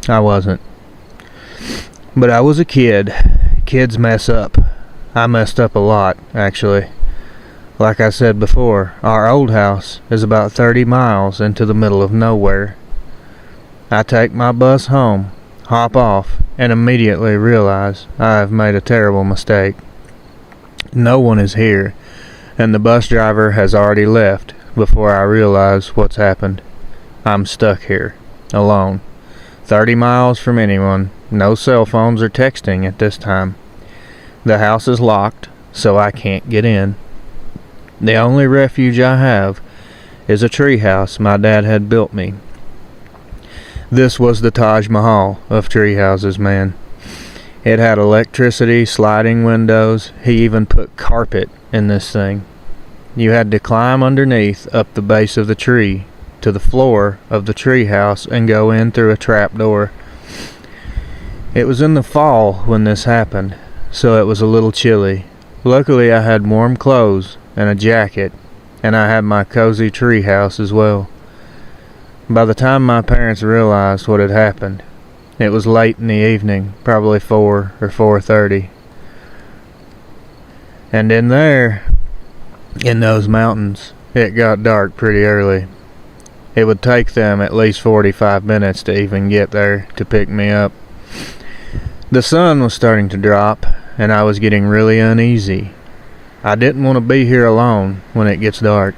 I wasn't. But I was a kid. Kids mess up. I messed up a lot, actually. Like I said before, our old house is about 30 miles into the middle of nowhere. I take my bus home, hop off, and immediately realize I have made a terrible mistake. No one is here, and the bus driver has already left before I realize what's happened. I'm stuck here, alone, 30 miles from anyone, no cell phones or texting at this time. The house is locked, so I can't get in. The only refuge I have is a tree house my dad had built me. This was the Taj Mahal of tree houses, man. It had electricity, sliding windows. He even put carpet in this thing. You had to climb underneath up the base of the tree to the floor of the tree house and go in through a trap door. It was in the fall when this happened, so it was a little chilly. Luckily I had warm clothes and a jacket, and I had my cozy tree house as well. By the time my parents realized what had happened, it was late in the evening, probably 4 or 4:30. And in there, in those mountains, it got dark pretty early. It would take them at least 45 minutes to even get there to pick me up. The sun was starting to drop, and I was getting really uneasy. I didn't want to be here alone when it gets dark.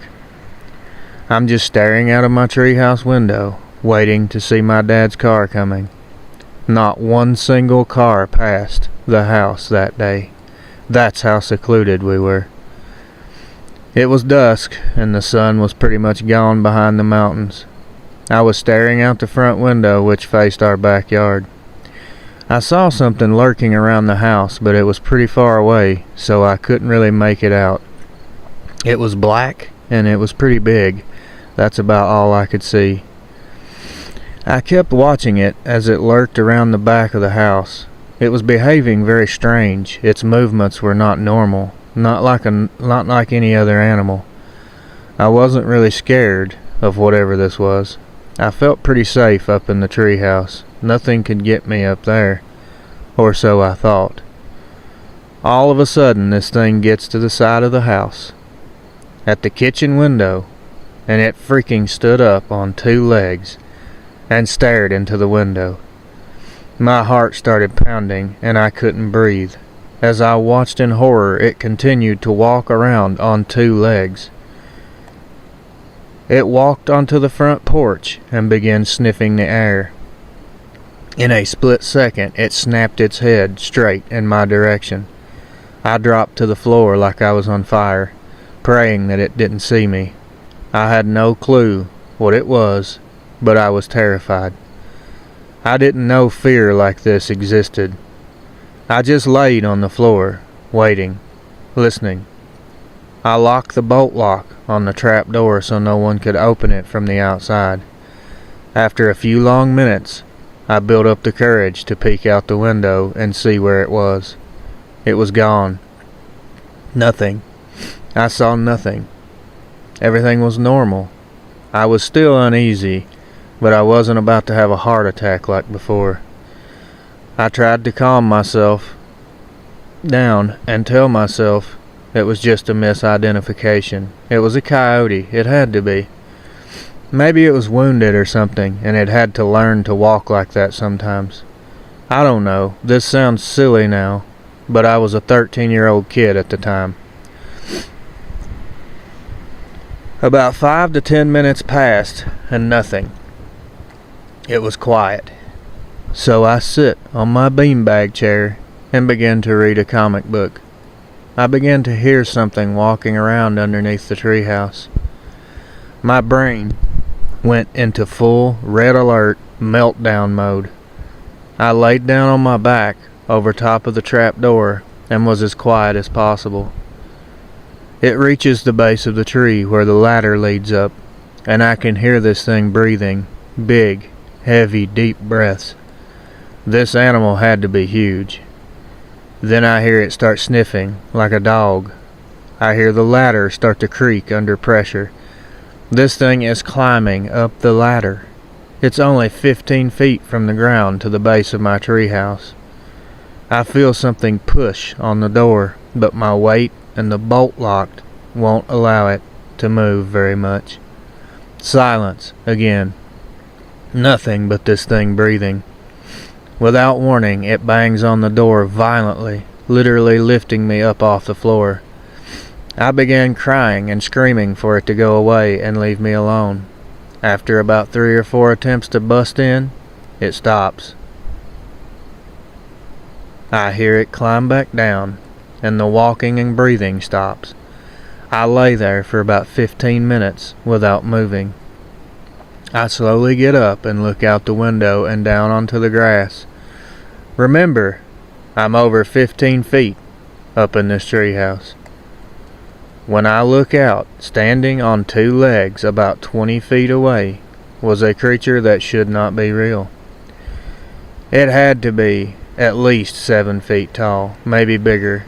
I'm just staring out of my treehouse window, waiting to see my dad's car coming. Not one single car passed the house that day. That's how secluded we were. It was dusk, and the sun was pretty much gone behind the mountains. I was staring out the front window, which faced our backyard. I saw something lurking around the house, but it was pretty far away, so I couldn't really make it out. It was black, and it was pretty big. That's about all I could see. I kept watching it as it lurked around the back of the house. It was behaving very strange. Its movements were not normal, not like any other animal. I wasn't really scared of whatever this was. I felt pretty safe up in the treehouse. Nothing could get me up there, or so I thought. All of a sudden, this thing gets to the side of the house. at the kitchen window, and it freaking stood up on 2 legs and stared into the window. My heart started pounding, and I couldn't breathe. As I watched in horror, it continued to walk around on 2 legs. It walked onto the front porch and began sniffing the air. In a split second, it snapped its head straight in my direction. I dropped to the floor like I was on fire, praying that it didn't see me. I had no clue what it was, but I was terrified. I didn't know fear like this existed. I just laid on the floor, waiting, listening. I locked the bolt lock on the trap door so no one could open it from the outside. After a few long minutes, I built up the courage to peek out the window and see where it was. It was gone. Nothing. I saw nothing. Everything was normal. I was still uneasy, but I wasn't about to have a heart attack like before. I tried to calm myself down and tell myself it was just a misidentification. It was a coyote. It had to be. Maybe it was wounded or something, and it had to learn to walk like that sometimes. I don't know. This sounds silly now, but I was a 13-year-old kid at the time. About 5 to 10 minutes passed, and nothing. It was quiet. So I sit on my beanbag chair and began to read a comic book. I began to hear something walking around underneath the treehouse. My brain went into full red alert meltdown mode. I laid down on my back over top of the trap door and was as quiet as possible. It reaches the base of the tree where the ladder leads up, and I can hear this thing breathing, big, heavy, deep breaths. This animal had to be huge. Then I hear it start sniffing like a dog. I hear the ladder start to creak under pressure. This thing is climbing up the ladder. It's only 15 feet from the ground to the base of my treehouse. I feel something push on the door, but my weight and the bolt lock won't allow it to move very much. Silence again. Nothing but this thing breathing. Without warning, it bangs on the door violently, literally lifting me up off the floor. I began crying and screaming for it to go away and leave me alone. After about 3 or 4 attempts to bust in, it stops. I hear it climb back down, and the walking and breathing stops. I lay there for about 15 minutes without moving. I slowly get up and look out the window and down onto the grass. Remember, I'm over 15 feet up in this treehouse. When I look out, standing on 2 legs about 20 feet away, was a creature that should not be real. It had to be at least 7 feet tall, maybe bigger.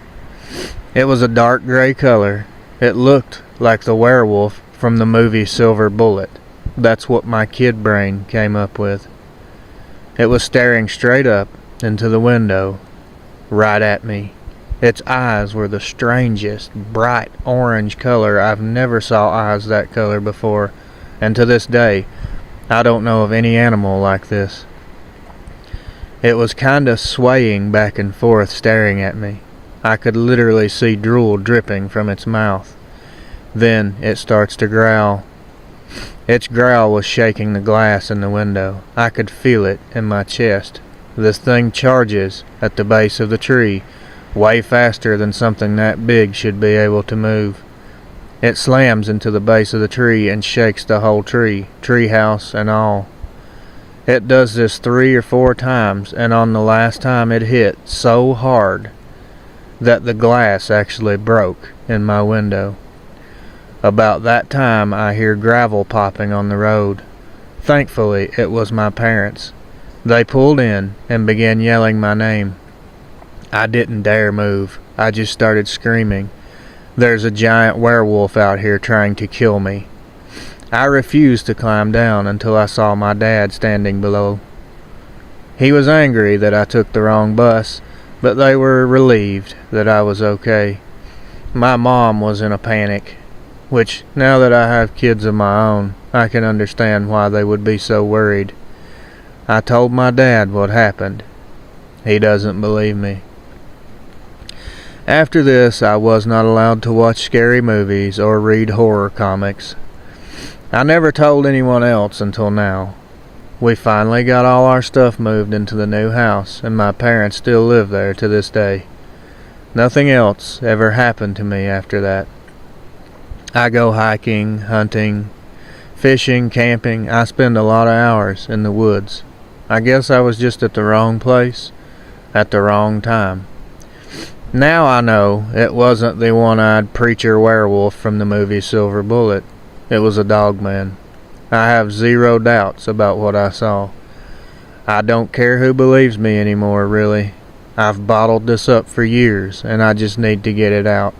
It was a dark gray color. It looked like the werewolf from the movie Silver Bullet. That's what my kid brain came up with. It was staring straight up into the window, right at me. Its eyes were the strangest, bright orange color. I've never saw eyes that color before, and to this day, I don't know of any animal like this. It was kinda swaying back and forth, staring at me. I could literally see drool dripping from its mouth. Then it starts to growl. Its growl was shaking the glass in the window. I could feel it in my chest. This thing charges at the base of the tree, way faster than something that big should be able to move. It slams into the base of the tree and shakes the whole tree, treehouse and all. It does this 3 or 4 times, and on the last time it hit so hard that the glass actually broke in my window. About that time I hear gravel popping on the road. Thankfully it was my parents. They pulled in and began yelling my name. I didn't dare move. I just started screaming. There's a giant werewolf out here trying to kill me. I refused to climb down until I saw my dad standing below. He was angry that I took the wrong bus, but they were relieved that I was okay. My mom was in a panic. which, now that I have kids of my own, I can understand why they would be so worried. I told my dad what happened. He doesn't believe me. After this, I was not allowed to watch scary movies or read horror comics. I never told anyone else until now. We finally got all our stuff moved into the new house, and my parents still live there to this day. Nothing else ever happened to me after that. I go hiking, hunting, fishing, camping. I spend a lot of hours in the woods. I guess I was just at the wrong place at the wrong time. Now I know it wasn't the one-eyed preacher werewolf from the movie Silver Bullet. It was a Dogman. I have zero doubts about what I saw. I don't care who believes me anymore, really. I've bottled this up for years, and I just need to get it out.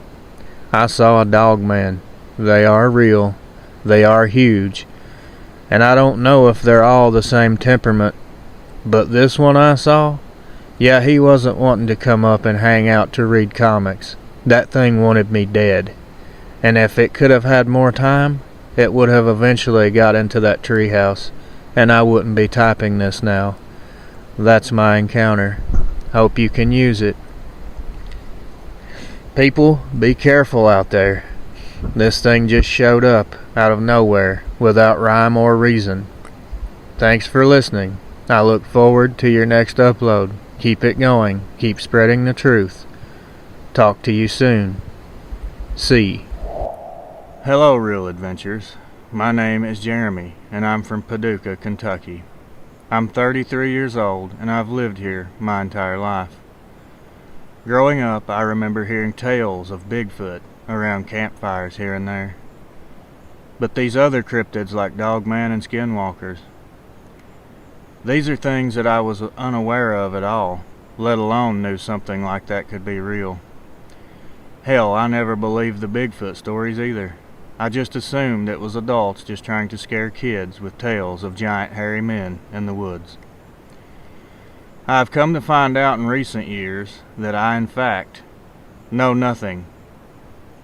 I saw a Dogman. They are real. They are huge. And I don't know if they're all the same temperament, but this one I saw, yeah, he wasn't wanting to come up and hang out to read comics. That thing wanted me dead. And if it could have had more time, it would have eventually got into that treehouse, and I wouldn't be typing this now. That's my encounter. Hope you can use it. People, be careful out there. This thing just showed up out of nowhere without rhyme or reason. Thanks for listening. I look forward to your next upload. Keep it going. Keep spreading the truth. Talk to you soon. See. Hello, Real Adventures. My name is Jeremy, and I'm from Paducah, Kentucky. I'm 33 years old, and I've lived here my entire life. Growing up, I remember hearing tales of Bigfoot around campfires here and there. But these other cryptids like Dogman and Skinwalkers, these are things that I was unaware of at all, let alone knew something like that could be real. Hell, I never believed the Bigfoot stories either. I just assumed it was adults just trying to scare kids with tales of giant hairy men in the woods. I've come to find out in recent years that I, in fact, know nothing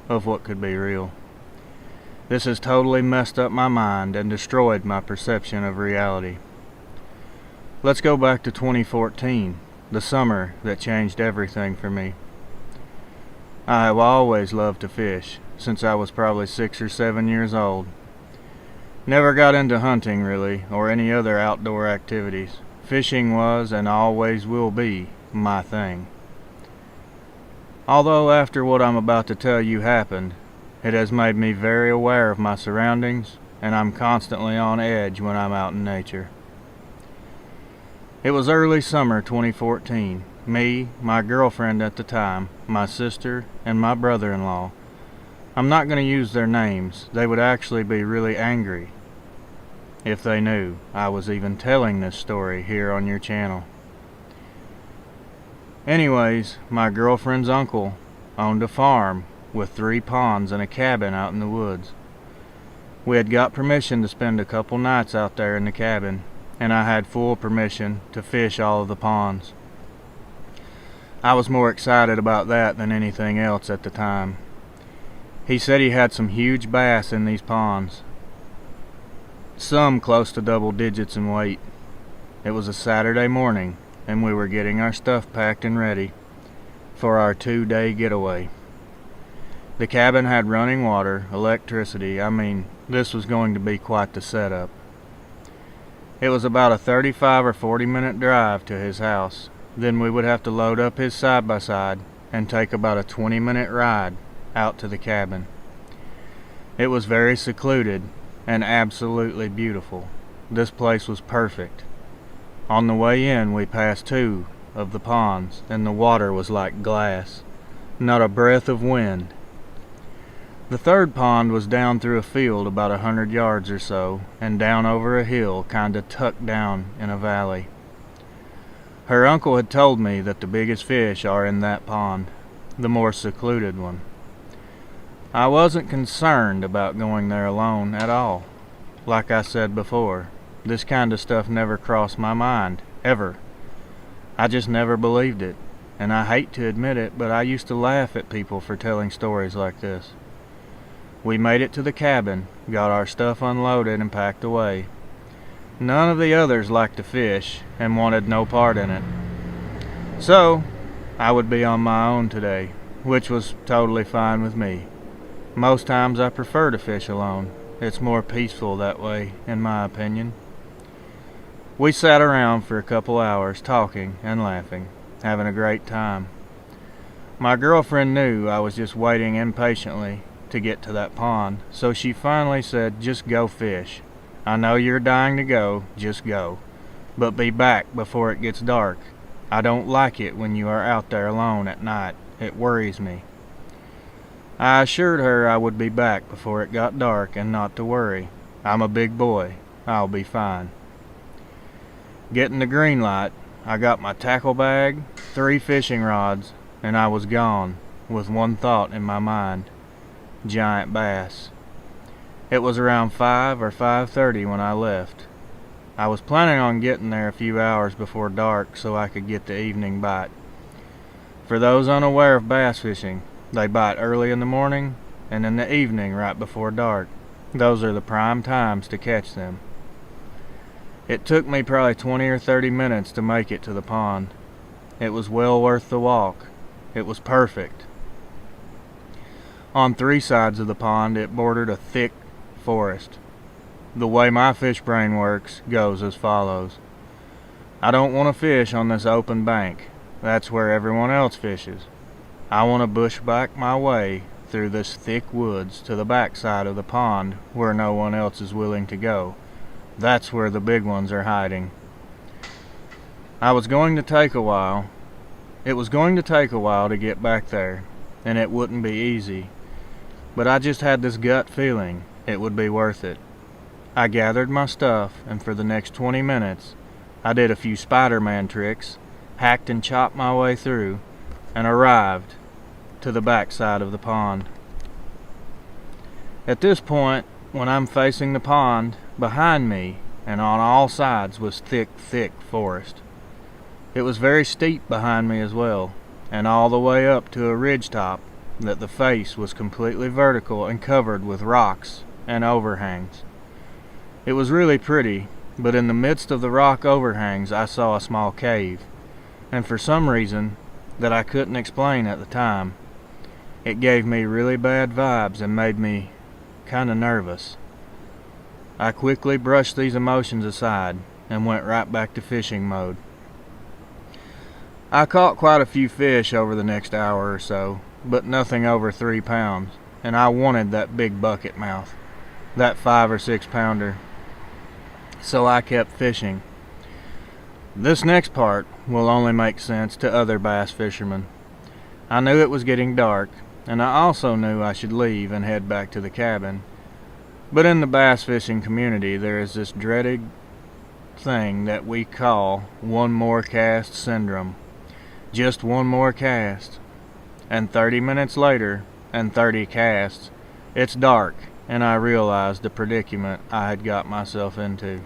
of what could be real. This has totally messed up my mind and destroyed my perception of reality. Let's go back to 2014, the summer that changed everything for me. I have always loved to fish, since I was probably 6 or 7 years old. Never got into hunting, really, or any other outdoor activities. Fishing was, and always will be, my thing. Although after what I'm about to tell you happened, it has made me very aware of my surroundings, and I'm constantly on edge when I'm out in nature. It was early summer 2014. Me, my girlfriend at the time, my sister, and my brother-in-law. I'm not going to use their names. They would actually be really angry if they knew I was even telling this story here on your channel. Anyways, my girlfriend's uncle owned a farm with 3 ponds and a cabin out in the woods. We had got permission to spend a couple nights out there in the cabin, and I had full permission to fish all of the ponds. I was more excited about that than anything else at the time. He said he had some huge bass in these ponds, some close to double digits in weight. It was a Saturday morning, and we were getting our stuff packed and ready for our 2-day getaway. The cabin had running water, electricity. I mean, this was going to be quite the setup. It was about a 35 or 40 minute drive to his house. Then we would have to load up his side-by-side and take about a 20-minute ride out to the cabin. It was very secluded and absolutely beautiful. This place was perfect. On the way in, we passed 2 of the ponds, and the water was like glass. Not a breath of wind. The 3rd pond was down through a field about 100 yards or so, and down over a hill kinda tucked down in a valley. Her uncle had told me that the biggest fish are in that pond, the more secluded one. I wasn't concerned about going there alone at all. Like I said before, this kind of stuff never crossed my mind, ever. I just never believed it, and I hate to admit it, but I used to laugh at people for telling stories like this. We made it to the cabin, got our stuff unloaded and packed away. None of the others liked to fish and wanted no part in it. So, I would be on my own today, which was totally fine with me. Most times I prefer to fish alone. It's more peaceful that way, in my opinion. We sat around for a couple hours talking and laughing, having a great time. My girlfriend knew I was just waiting impatiently to get to that pond, so she finally said, "Just go fish. I know you're dying to go, just go. But be back before it gets dark. I don't like it when you are out there alone at night. It worries me." I assured her I would be back before it got dark and not to worry. I'm a big boy. I'll be fine. Getting the green light, I got my tackle bag, 3 fishing rods, and I was gone with one thought in my mind: giant bass. It was around 5 or 5:30 when I left. I was planning on getting there a few hours before dark so I could get the evening bite. For those unaware of bass fishing, they bite early in the morning and in the evening right before dark. Those are the prime times to catch them. It took me probably 20 or 30 minutes to make it to the pond. It was well worth the walk. It was perfect. On 3 sides of the pond it bordered a thick forest. The way my fish brain works goes as follows. I don't want to fish on this open bank. That's where everyone else fishes. I want to bushback my way through this thick woods to the back side of the pond where no one else is willing to go. That's where the big ones are hiding. It was going to take a while to get back there, and it wouldn't be easy. But I just had this gut feeling it would be worth it. I gathered my stuff, and for the next 20 minutes, I did a few Spider-Man tricks, hacked and chopped my way through, and arrived to the back side of the pond. At this point, when I'm facing the pond, behind me and on all sides was thick forest. It was very steep behind me as well, and all the way up to a ridge top that the face was completely vertical and covered with rocks and overhangs. It was really pretty, but in the midst of the rock overhangs I saw a small cave, and for some reason that I couldn't explain at the time, it gave me really bad vibes and made me kinda nervous. I quickly brushed these emotions aside and went right back to fishing mode. I caught quite a few fish over the next hour or so, but nothing over 3 pounds, and I wanted that big bucket mouth, that 5 or 6 pounder. So I kept fishing. This next part will only make sense to other bass fishermen. I knew it was getting dark, and I also knew I should leave and head back to the cabin. But in the bass fishing community there is this dreaded thing that we call one more cast syndrome. Just one more cast. And 30 minutes later, and 30 casts, it's dark, and I realized the predicament I had got myself into.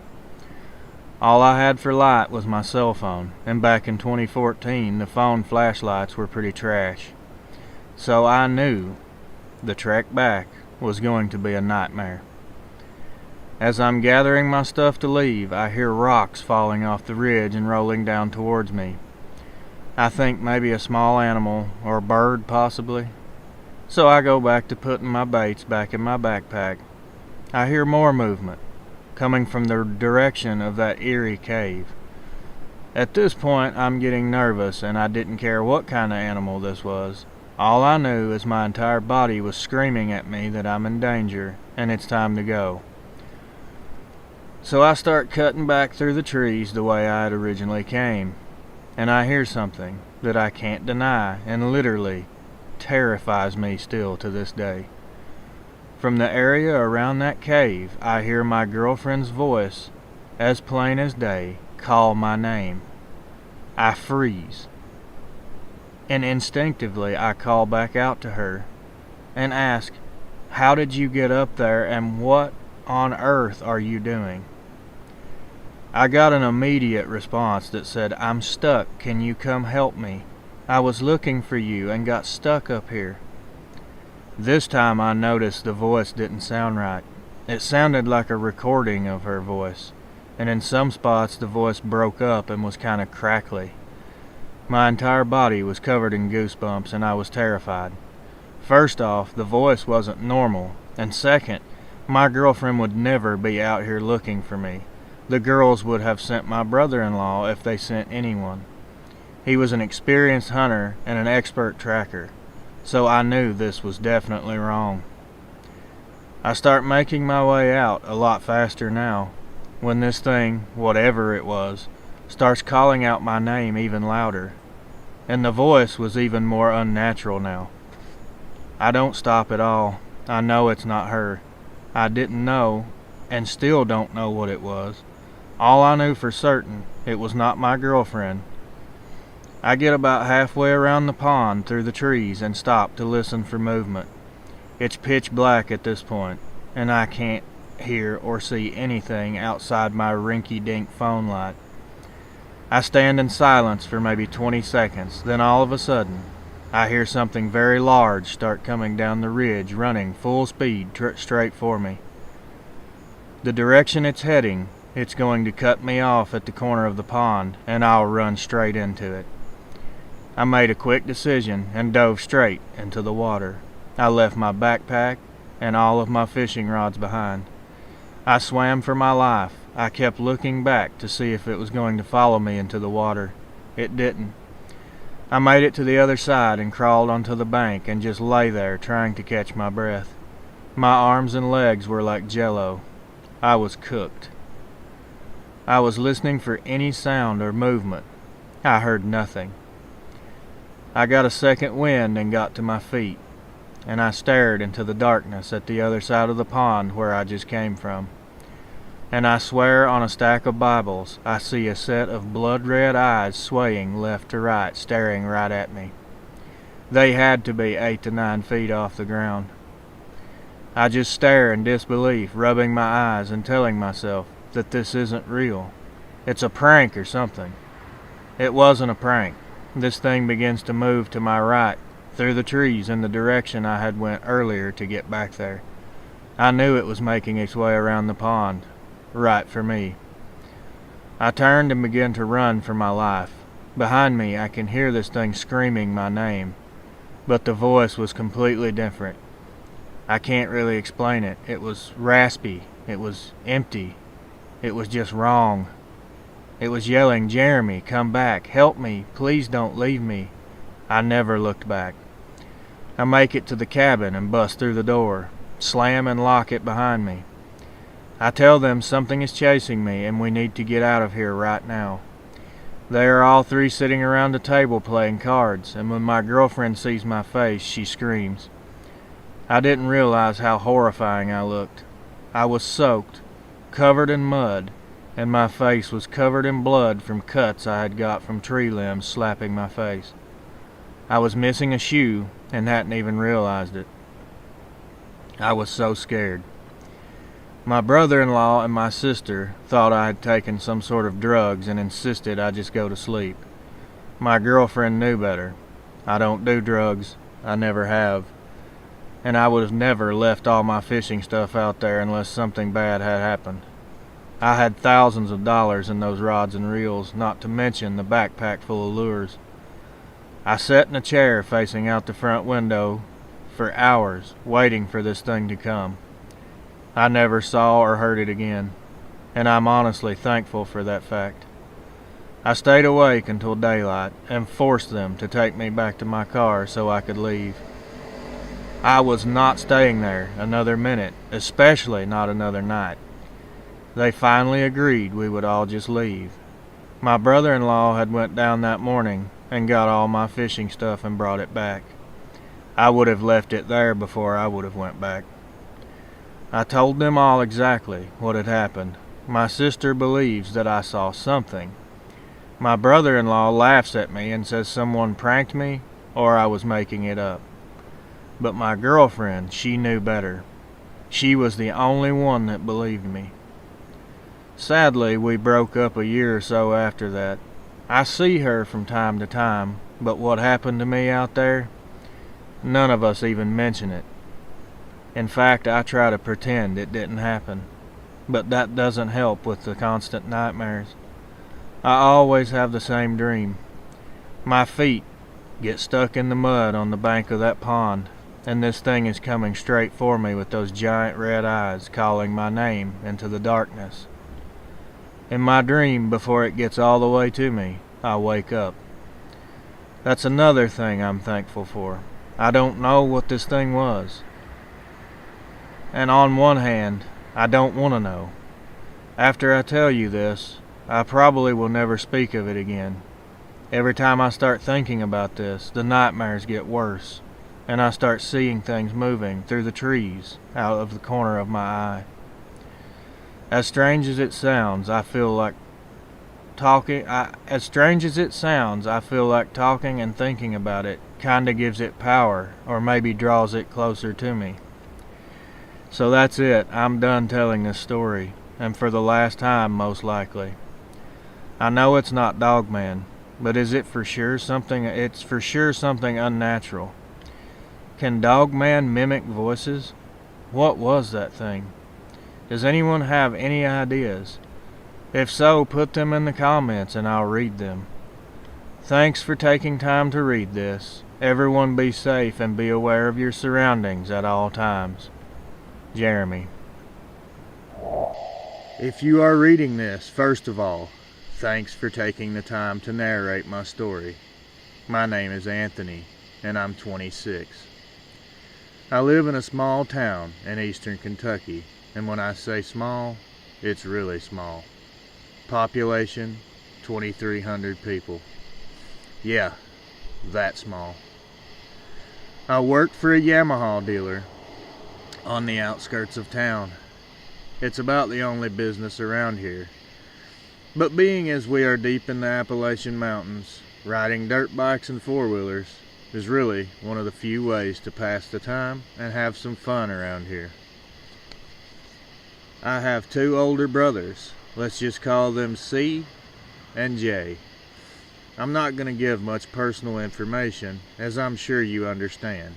All I had for light was my cell phone, and back in 2014 the phone flashlights were pretty trash. So I knew the trek back was going to be a nightmare. As I'm gathering my stuff to leave, I hear rocks falling off the ridge and rolling down towards me. I think maybe a small animal, or a bird possibly. So I go back to putting my baits back in my backpack. I hear more movement, coming from the direction of that eerie cave. At this point I'm getting nervous, and I didn't care what kind of animal this was. All I knew is my entire body was screaming at me that I'm in danger, and it's time to go. So I start cutting back through the trees the way I had originally came, and I hear something that I can't deny and literally terrifies me still to this day. From the area around that cave, I hear my girlfriend's voice, as plain as day, call my name. I freeze, and instinctively I call back out to her and ask, "How did you get up there, and what on earth are you doing?" I got an immediate response that said, "I'm stuck. Can you come help me? I was looking for you and got stuck up here." This time I noticed the voice didn't sound right. It sounded like a recording of her voice, and in some spots the voice broke up and was kind of crackly. My entire body was covered in goosebumps and I was terrified. First off, the voice wasn't normal, and second, my girlfriend would never be out here looking for me. The girls would have sent my brother-in-law if they sent anyone. He was an experienced hunter and an expert tracker, so I knew this was definitely wrong. I start making my way out a lot faster now, when this thing, whatever it was, starts calling out my name even louder, and the voice was even more unnatural now. I don't stop at all. I know it's not her. I didn't know, and still don't know what it was. All I knew for certain, it was not my girlfriend. I get about halfway around the pond through the trees and stop to listen for movement. It's pitch black at this point, and I can't hear or see anything outside my rinky-dink phone light. I stand in silence for maybe 20 seconds, then all of a sudden, I hear something very large start coming down the ridge, running full speed straight for me. The direction it's heading, it's going to cut me off at the corner of the pond, and I'll run straight into it. I made a quick decision and dove straight into the water. I left my backpack and all of my fishing rods behind. I swam for my life. I kept looking back to see if it was going to follow me into the water. It didn't. I made it to the other side and crawled onto the bank and just lay there trying to catch my breath. My arms and legs were like jello. I was cooked. I was listening for any sound or movement. I heard nothing. I got a second wind and got to my feet, and I stared into the darkness at the other side of the pond where I just came from. And I swear on a stack of Bibles, I see a set of blood-red eyes swaying left to right, staring right at me. They had to be 8 to 9 feet off the ground. I just stare in disbelief, rubbing my eyes and telling myself that this isn't real. It's a prank or something. It wasn't a prank. This thing begins to move to my right, through the trees in the direction I had went earlier to get back there. I knew it was making its way around the pond, right for me. I turned and began to run for my life. Behind me, I can hear this thing screaming my name, but the voice was completely different. I can't really explain it. It was raspy. It was empty. It was just wrong. It was yelling, "Jeremy, come back. Help me. Please don't leave me." I never looked back. I make it to the cabin and bust through the door, slam and lock it behind me. I tell them something is chasing me and we need to get out of here right now. They are all three sitting around a table playing cards, and when my girlfriend sees my face, she screams. I didn't realize how horrifying I looked. I was soaked, covered in mud, and my face was covered in blood from cuts I had got from tree limbs slapping my face. I was missing a shoe and hadn't even realized it. I was so scared. My brother-in-law and my sister thought I had taken some sort of drugs and insisted I just go to sleep. My girlfriend knew better. I don't do drugs. I never have. And I would have never left all my fishing stuff out there unless something bad had happened. I had thousands of dollars in those rods and reels, not to mention the backpack full of lures. I sat in a chair facing out the front window for hours, waiting for this thing to come. I never saw or heard it again, and I'm honestly thankful for that fact. I stayed awake until daylight and forced them to take me back to my car so I could leave. I was not staying there another minute, especially not another night. They finally agreed we would all just leave. My brother-in-law had went down that morning and got all my fishing stuff and brought it back. I would have left it there before I would have went back. I told them all exactly what had happened. My sister believes that I saw something. My brother-in-law laughs at me and says someone pranked me or I was making it up. But my girlfriend, she knew better. She was the only one that believed me. Sadly, we broke up a year or so after that. I see her from time to time, but what happened to me out there, none of us even mention it. In fact, I try to pretend it didn't happen, but that doesn't help with the constant nightmares. I always have the same dream. My feet get stuck in the mud on the bank of that pond, and this thing is coming straight for me with those giant red eyes calling my name into the darkness. In my dream, before it gets all the way to me, I wake up. That's another thing I'm thankful for. I don't know what this thing was. And on one hand, I don't want to know. After I tell you this, I probably will never speak of it again. Every time I start thinking about this, the nightmares get worse, and I start seeing things moving through the trees out of the corner of my eye. As strange as it sounds, I feel like talking and thinking about it kinda gives it power, or maybe draws it closer to me. So that's it. I'm done telling this story, and for the last time, most likely. I know it's not Dogman, but is it for sure something? It's for sure something unnatural. Can Dogman mimic voices? What was that thing? Does anyone have any ideas? If so, put them in the comments and I'll read them. Thanks for taking time to read this. Everyone be safe and be aware of your surroundings at all times. Jeremy. If you are reading this, first of all, thanks for taking the time to narrate my story. My name is Anthony, and I'm 26. I live in a small town in eastern Kentucky, and when I say small, it's really small. Population, 2,300 people. Yeah, that small. I work for a Yamaha dealer on the outskirts of town. It's about the only business around here. But being as we are deep in the Appalachian Mountains, riding dirt bikes and four-wheelers is really one of the few ways to pass the time and have some fun around here. I have two older brothers. Let's just call them C and J. I'm not going to give much personal information, as I'm sure you understand.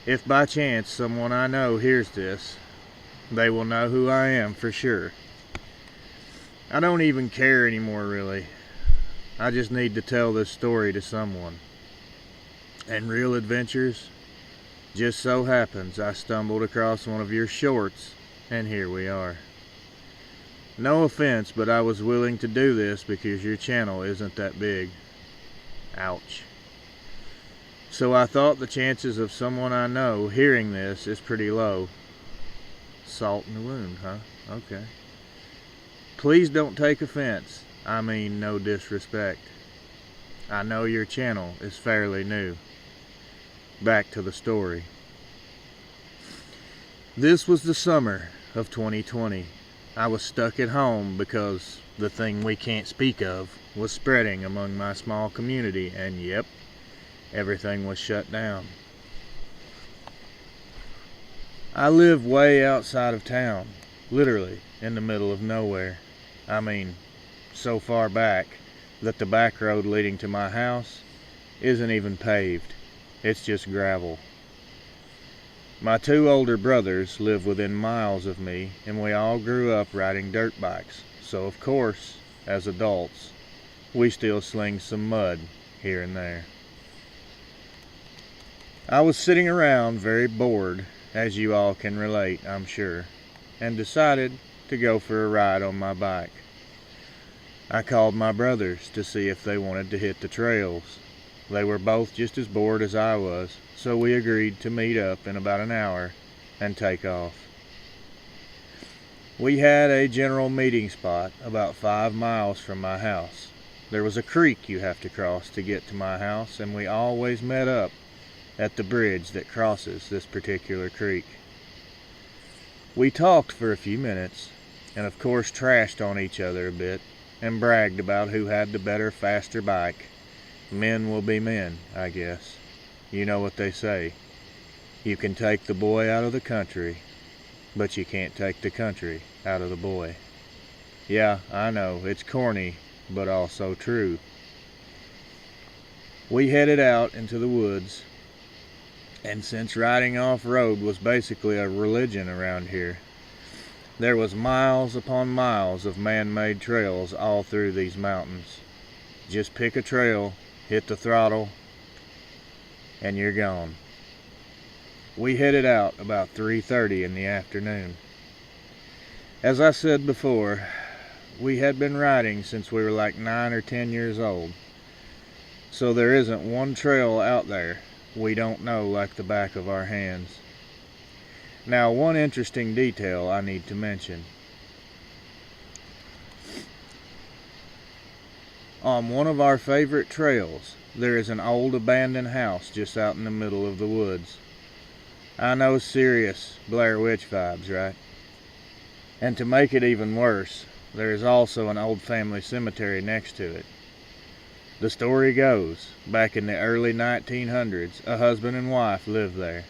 If by chance someone I know hears this, they will know who I am for sure. I don't even care anymore, really. I just need to tell this story to someone. And Real Adventures, just so happens I stumbled across one of your shorts, and here we are. No offense, but I was willing to do this because your channel isn't that big. Ouch. So I thought the chances of someone I know hearing this is pretty low. Salt in the wound, huh? Okay. Please don't take offense. I mean no disrespect. I know your channel is fairly new. Back to the story. This was the summer of 2020. I was stuck at home because the thing we can't speak of was spreading among my small community, and yep, everything was shut down. I live way outside of town, literally in the middle of nowhere. I mean, so far back that the back road leading to my house isn't even paved. It's just gravel. My two older brothers live within miles of me, and we all grew up riding dirt bikes, so of course, as adults, we still sling some mud here and there. I was sitting around very bored, as you all can relate, I'm sure, and decided to go for a ride on my bike. I called my brothers to see if they wanted to hit the trails. They were both just as bored as I was, so we agreed to meet up in about an hour and take off. We had a general meeting spot about 5 miles from my house. There was a creek you have to cross to get to my house, and we always met up at the bridge that crosses this particular creek. We talked for a few minutes, and of course trashed on each other a bit, and bragged about who had the better, faster bike. Men will be men, I guess. You know what they say. You can take the boy out of the country, but you can't take the country out of the boy. Yeah, I know, it's corny, but also true. We headed out into the woods, And since riding off-road was basically a religion around here, there was miles upon miles of man-made trails all through these mountains. Just pick a trail, hit the throttle, and you're gone. We headed out about 3:30 in the afternoon. As I said before, we had been riding since we were like 9 or 10 years old. So there isn't one trail out there we don't know like the back of our hands. Now, one interesting detail I need to mention. On one of our favorite trails, there is an old abandoned house just out in the middle of the woods. I know, serious Blair Witch vibes, right? And to make it even worse, there is also an old family cemetery next to it. The story goes, back in the early 1900s, a husband and wife lived there.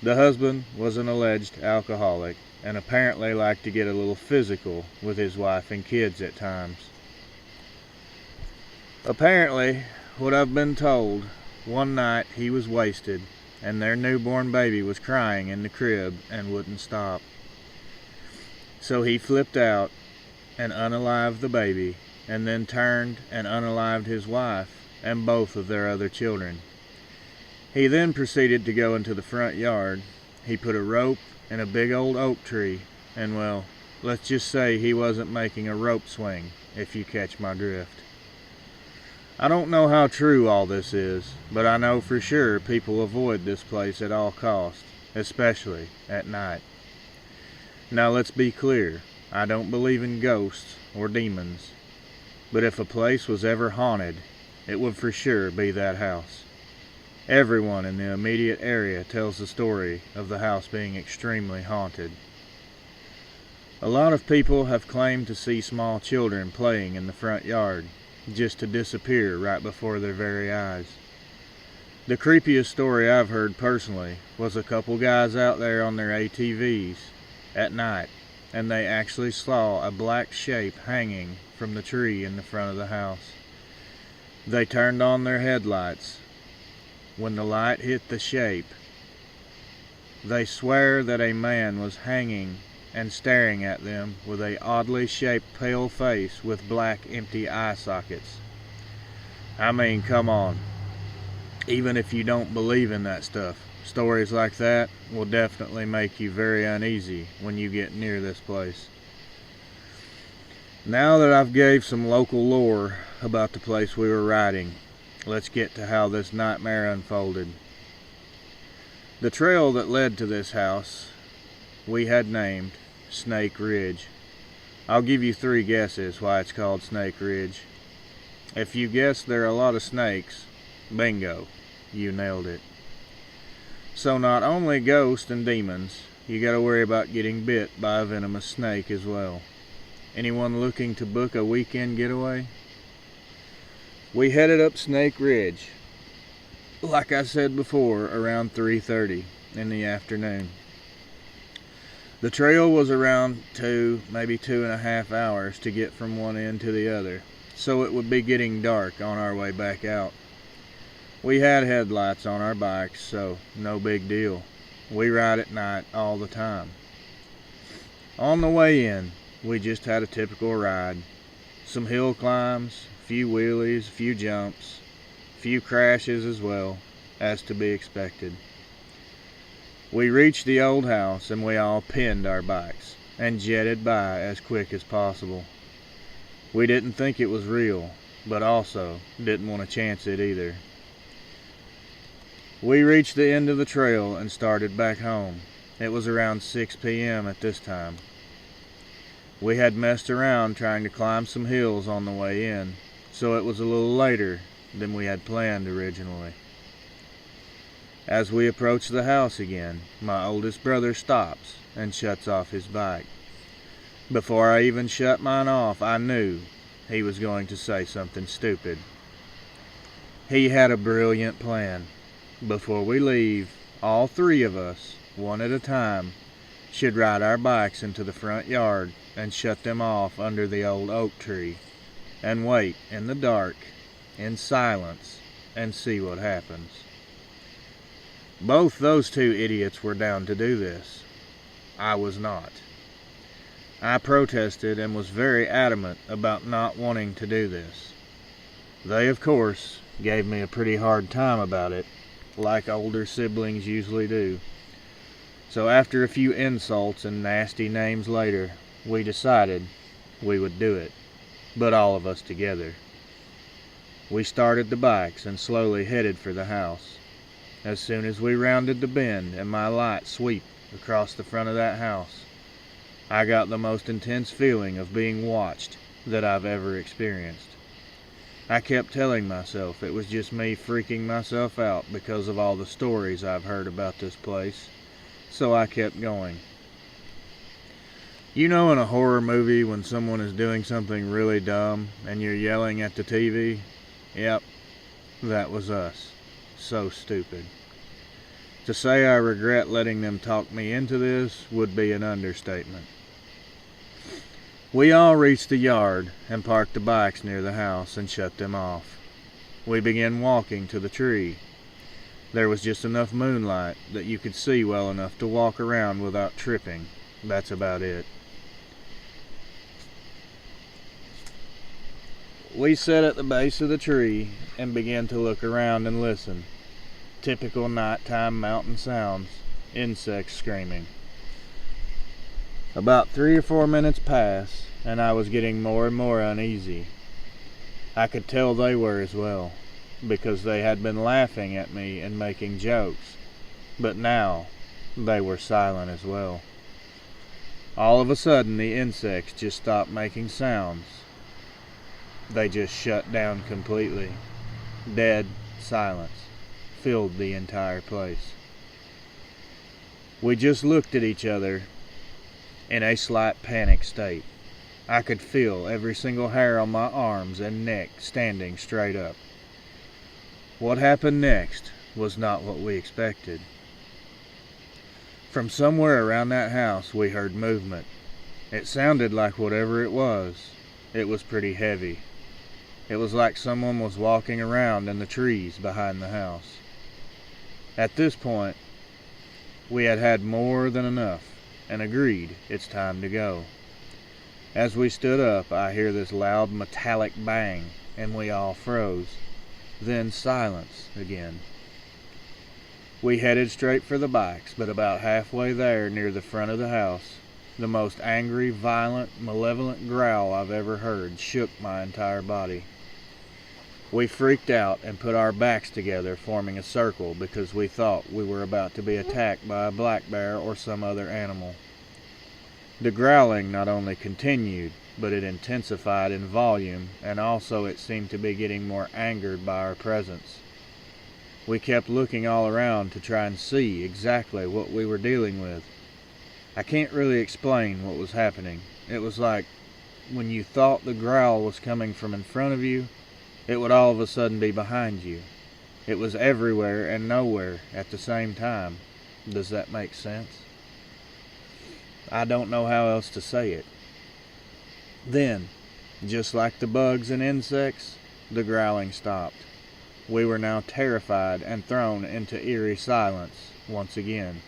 The husband was an alleged alcoholic and apparently liked to get a little physical with his wife and kids at times. Apparently, what I've been told, one night he was wasted and their newborn baby was crying in the crib and wouldn't stop. So he flipped out and unalived the baby, and then turned and unalived his wife and both of their other children. He then proceeded to go into the front yard. He put a rope in a big old oak tree, and well, let's just say he wasn't making a rope swing, if you catch my drift. I don't know how true all this is, but I know for sure people avoid this place at all costs, especially at night. Now let's be clear, I don't believe in ghosts or demons, but if a place was ever haunted, it would for sure be that house. Everyone in the immediate area tells the story of the house being extremely haunted. A lot of people have claimed to see small children playing in the front yard, just to disappear right before their very eyes. The creepiest story I've heard personally was a couple guys out there on their ATVs at night, and they actually saw a black shape hanging from the tree in the front of the house. They turned on their headlights. When the light hit the shape, they swear that a man was hanging and staring at them with a oddly shaped pale face with black empty eye sockets. I mean, come on. Even if you don't believe in that stuff, stories like that will definitely make you very uneasy when you get near this place. Now that I've gave some local lore about the place we were riding, let's get to how this nightmare unfolded. The trail that led to this house we had named Snake Ridge. I'll give you 3 guesses why it's called Snake Ridge. If you guess there are a lot of snakes, bingo, you nailed it. So not only ghosts and demons, you gotta worry about getting bit by a venomous snake as well. Anyone looking to book a weekend getaway? We headed up Snake Ridge, like I said before, around 3:30 in the afternoon. The trail was around 2, maybe 2.5 hours to get from one end to the other, so it would be getting dark on our way back out. We had headlights on our bikes, so no big deal. We ride at night all the time. On the way in, we just had a typical ride. Some hill climbs, a few wheelies, a few jumps, a few crashes as well, as to be expected. We reached the old house and we all pinned our bikes and jetted by as quick as possible. We didn't think it was real, but also didn't want to chance it either. We reached the end of the trail and started back home. It was around 6 p.m. at this time. We had messed around trying to climb some hills on the way in, so it was a little later than we had planned originally. As we approach the house again, my oldest brother stops and shuts off his bike. Before I even shut mine off, I knew he was going to say something stupid. He had a brilliant plan. Before we leave, all 3 of us, one at a time, should ride our bikes into the front yard and shut them off under the old oak tree and wait in the dark, in silence, and see what happens. Both those two idiots were down to do this. I was not. I protested and was very adamant about not wanting to do this. They, of course, gave me a pretty hard time about it, like older siblings usually do. So after a few insults and nasty names later, we decided we would do it, but all of us together. We started the bikes and slowly headed for the house. As soon as we rounded the bend and my light swept across the front of that house, I got the most intense feeling of being watched that I've ever experienced. I kept telling myself it was just me freaking myself out because of all the stories I've heard about this place, so I kept going. You know in a horror movie when someone is doing something really dumb and you're yelling at the TV? Yep, that was us. So stupid. To say I regret letting them talk me into this would be an understatement. We all reached the yard and parked the bikes near the house and shut them off. We began walking to the tree. There was just enough moonlight that you could see well enough to walk around without tripping. That's about it. We sat at the base of the tree and began to look around and listen. Typical nighttime mountain sounds, insects screaming. About 3 or 4 minutes passed, and I was getting more and more uneasy. I could tell they were as well, because they had been laughing at me and making jokes, but now they were silent as well. All of a sudden, the insects just stopped making sounds. They just shut down completely. Dead silence filled the entire place. We just looked at each other in a slight panic state. I could feel every single hair on my arms and neck standing straight up. What happened next was not what we expected. From somewhere around that house we heard movement. It sounded like whatever it was pretty heavy. It was like someone was walking around in the trees behind the house. At this point, we had had more than enough and agreed it's time to go. As we stood up, I hear this loud metallic bang, and we all froze. Then silence again. We headed straight for the bikes, but about halfway there, near the front of the house, the most angry, violent, malevolent growl I've ever heard shook my entire body. We freaked out and put our backs together, forming a circle, because we thought we were about to be attacked by a black bear or some other animal. The growling not only continued, but it intensified in volume, and also it seemed to be getting more angered by our presence. We kept looking all around to try and see exactly what we were dealing with. I can't really explain what was happening. It was like when you thought the growl was coming from in front of you, it would all of a sudden be behind you. It was everywhere and nowhere at the same time. Does that make sense? I don't know how else to say it. Then, just like the bugs and insects, the growling stopped. We were now terrified and thrown into eerie silence once again.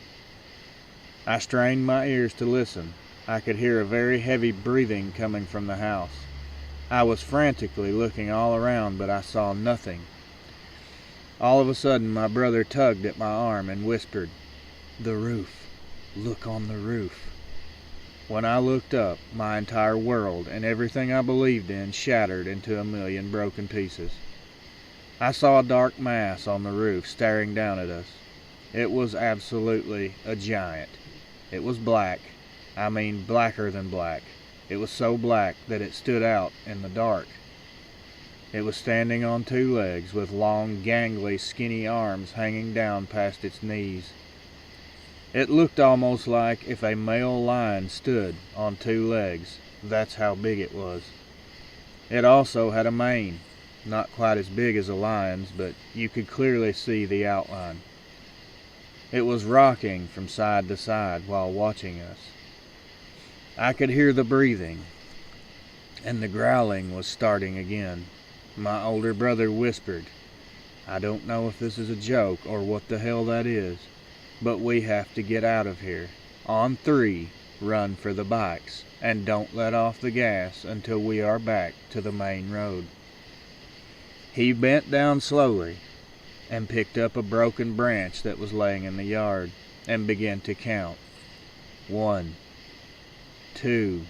I strained my ears to listen. I could hear a very heavy breathing coming from the house. I was frantically looking all around, but I saw nothing. All of a sudden, my brother tugged at my arm and whispered, "The roof. Look on the roof." When I looked up, my entire world and everything I believed in shattered into a million broken pieces. I saw a dark mass on the roof staring down at us. It was absolutely a giant. It was black. I mean blacker than black. It was so black that it stood out in the dark. It was standing on 2 legs with long, gangly, skinny arms hanging down past its knees. It looked almost like if a male lion stood on 2 legs. That's how big it was. It also had a mane. Not quite as big as a lion's, but you could clearly see the outline. It was rocking from side to side while watching us. I could hear the breathing, and the growling was starting again. My older brother whispered, I don't know if this is a joke or what the hell that is, but we have to get out of here. On 3, run for the bikes, and don't let off the gas until we are back to the main road." He bent down slowly and picked up a broken branch that was laying in the yard and began to count. 1, 2,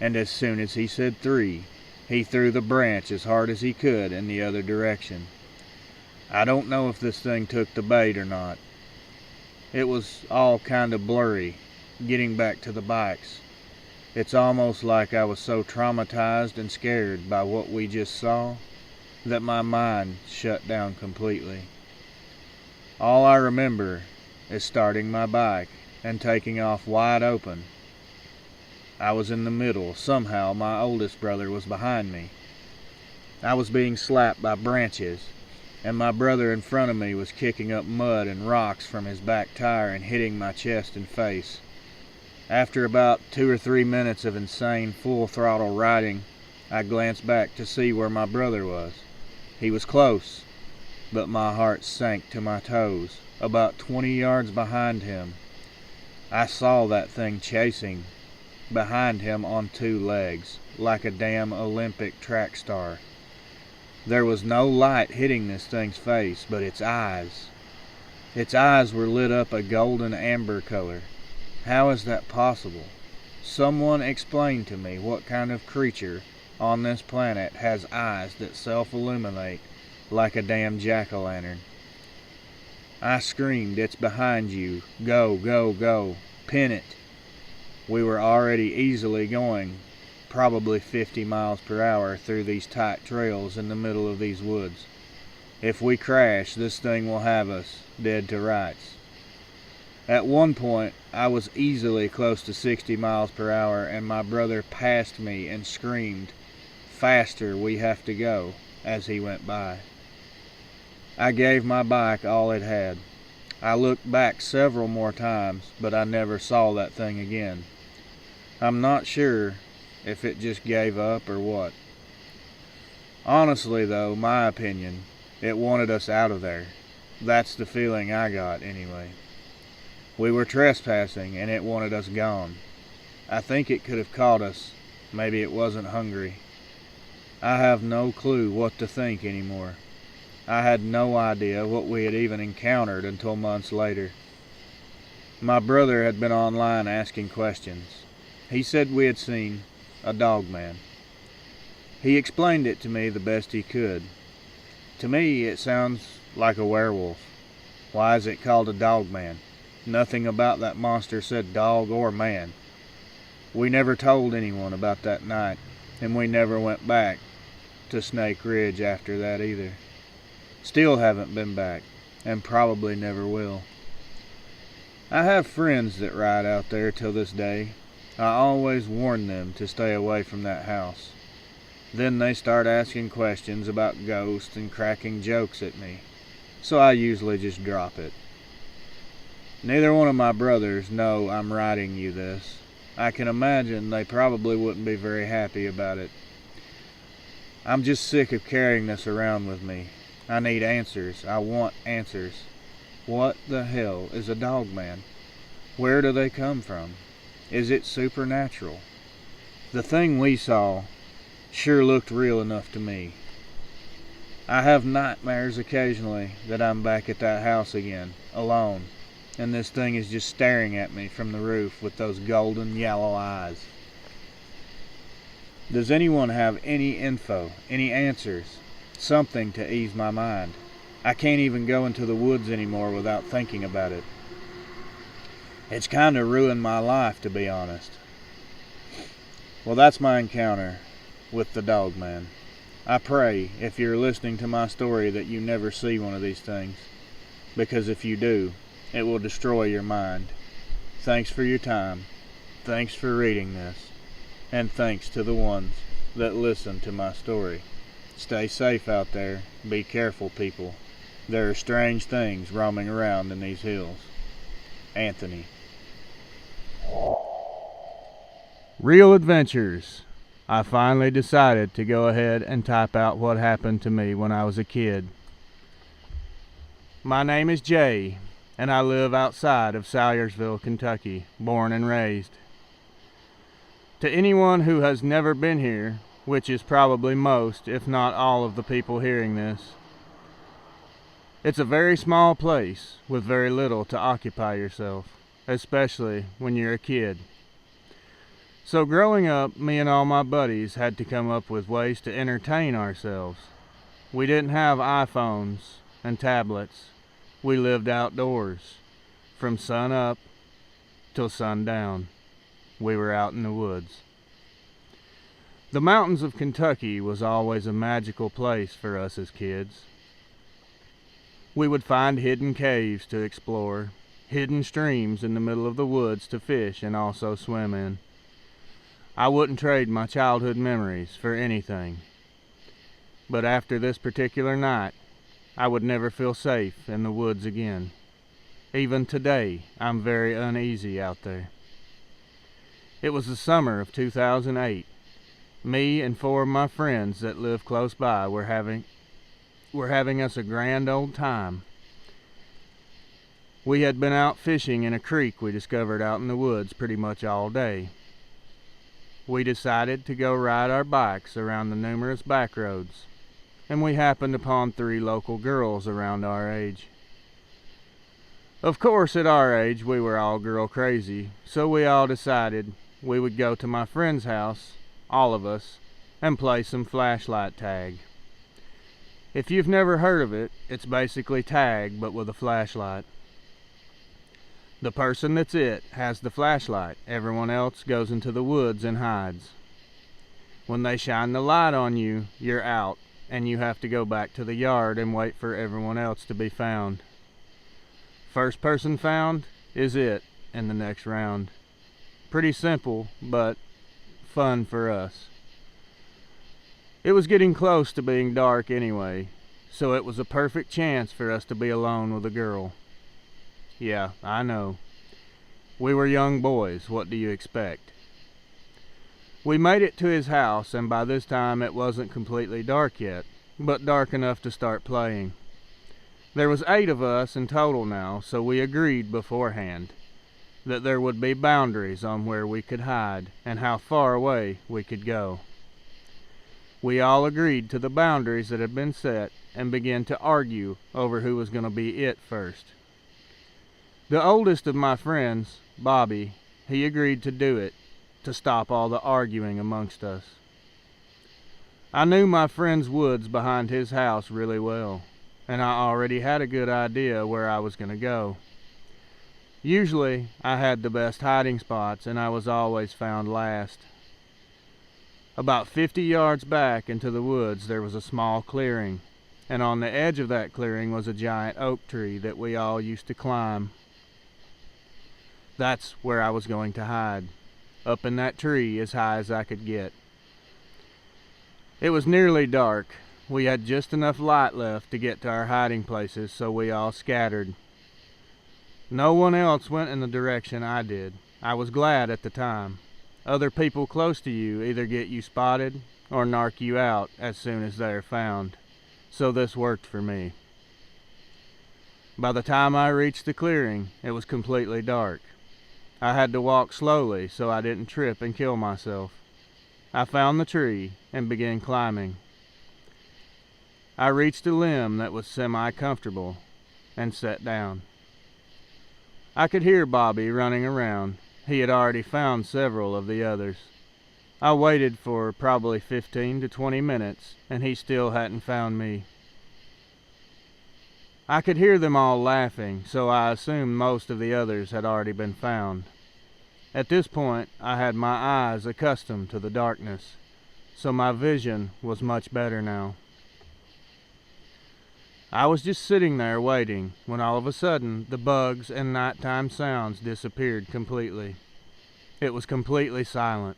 and as soon as he said 3, he threw the branch as hard as he could in the other direction. I don't know if this thing took the bait or not. It was all kind of blurry, getting back to the bikes. It's almost like I was so traumatized and scared by what we just saw that my mind shut down completely. All I remember is starting my bike and taking off wide open. I was in the middle. Somehow my oldest brother was behind me. I was being slapped by branches, and my brother in front of me was kicking up mud and rocks from his back tire and hitting my chest and face. After about 2 or 3 minutes of insane full throttle riding, I glanced back to see where my brother was. He was close, but my heart sank to my toes, about 20 yards behind him. I saw that thing chasing behind him on 2 legs, like a damn Olympic track star. There was no light hitting this thing's face, but its eyes were lit up a golden amber color. How is that possible? Someone explain to me what kind of creature on this planet has eyes that self-illuminate like a damn jack-o'-lantern. I screamed, "It's behind you. Go, go, go. Pin it." We were already easily going probably 50 miles per hour through these tight trails in the middle of these woods. If we crash, this thing will have us dead to rights. At one point, I was easily close to 60 miles per hour, and my brother passed me and screamed, "Faster, we have to go," as he went by. I gave my bike all it had. I looked back several more times, but I never saw that thing again. I'm not sure if it just gave up or what. Honestly, though, my opinion, it wanted us out of there. That's the feeling I got, anyway. We were trespassing, and it wanted us gone. I think it could have caught us. Maybe it wasn't hungry. I have no clue what to think anymore. I had no idea what we had even encountered until months later. My brother had been online asking questions. He said we had seen a Dogman. He explained it to me the best he could. To me, it sounds like a werewolf. Why is it called a Dogman? Nothing about that monster said dog or man. We never told anyone about that night, and we never went back to Snake Ridge after that either. Still haven't been back, and probably never will. I have friends that ride out there till this day. I always warn them to stay away from that house. Then they start asking questions about ghosts and cracking jokes at me, so I usually just drop it. Neither one of my brothers know I'm writing you this. I can imagine they probably wouldn't be very happy about it. I'm just sick of carrying this around with me. I need answers. I want answers. What the hell is a Dogman? Where do they come from? Is it supernatural? The thing we saw sure looked real enough to me. I have nightmares occasionally that I'm back at that house again, alone, and this thing is just staring at me from the roof with those golden yellow eyes. Does anyone have any info, any answers, something to ease my mind? I can't even go into the woods anymore without thinking about it. It's kind of ruined my life, to be honest. Well, that's my encounter with the Dogman. I pray, if you're listening to my story, that you never see one of these things, because if you do, it will destroy your mind. Thanks for your time. Thanks for reading this. And thanks to the ones that listen to my story. Stay safe out there. Be careful, people. There are strange things roaming around in these hills. Anthony. Real Adventures. I finally decided to go ahead and type out what happened to me when I was a kid. My name is Jay, and I live outside of Salyersville, Kentucky, born and raised. To anyone who has never been here, which is probably most, if not all of the people hearing this, it's a very small place with very little to occupy yourself, especially when you're a kid. So growing up, me and all my buddies had to come up with ways to entertain ourselves. We didn't have iPhones and tablets. We lived outdoors, from sun up till sundown. We were out in the woods. The mountains of Kentucky was always a magical place for us as kids. We would find hidden caves to explore, hidden streams in the middle of the woods to fish and also swim in. I wouldn't trade my childhood memories for anything. But after this particular night, I would never feel safe in the woods again. Even today, I'm very uneasy out there. It was the summer of 2008. Me and 4 of my friends that live close by were having us a grand old time. We had been out fishing in a creek we discovered out in the woods pretty much all day. We decided to go ride our bikes around the numerous back roads, and we happened upon 3 local girls around our age. Of course, at our age, we were all girl crazy, so we all decided we would go to my friend's house, all of us, and play some flashlight tag. If you've never heard of it, it's basically tag, but with a flashlight. The person that's it has the flashlight. Everyone else goes into the woods and hides. When they shine the light on you, you're out, and you have to go back to the yard and wait for everyone else to be found. First person found is it in the next round. Pretty simple, but fun for us. It was getting close to being dark anyway, so it was a perfect chance for us to be alone with a girl. Yeah, I know. We were young boys, what do you expect? We made it to his house, and by this time it wasn't completely dark yet, but dark enough to start playing. There was 8 of us in total now, so we agreed beforehand that there would be boundaries on where we could hide and how far away we could go. We all agreed to the boundaries that had been set and began to argue over who was going to be it first. The oldest of my friends, Bobby, he agreed to do it to stop all the arguing amongst us. I knew my friend's woods behind his house really well, and I already had a good idea where I was going to go. Usually, I had the best hiding spots, and I was always found last. About 50 yards back into the woods, there was a small clearing, and on the edge of that clearing was a giant oak tree that we all used to climb. That's where I was going to hide, up in that tree as high as I could get. It was nearly dark. We had just enough light left to get to our hiding places, so we all scattered. No one else went in the direction I did. I was glad at the time. Other people close to you either get you spotted or narc you out as soon as they are found, so this worked for me. By the time I reached the clearing, it was completely dark. I had to walk slowly so I didn't trip and kill myself. I found the tree and began climbing. I reached a limb that was semi-comfortable and sat down. I could hear Bobby running around. He had already found several of the others. I waited for probably 15 to 20 minutes, and he still hadn't found me. I could hear them all laughing, so I assumed most of the others had already been found. At this point, I had my eyes accustomed to the darkness, so my vision was much better now. I was just sitting there waiting when all of a sudden the bugs and nighttime sounds disappeared completely. It was completely silent.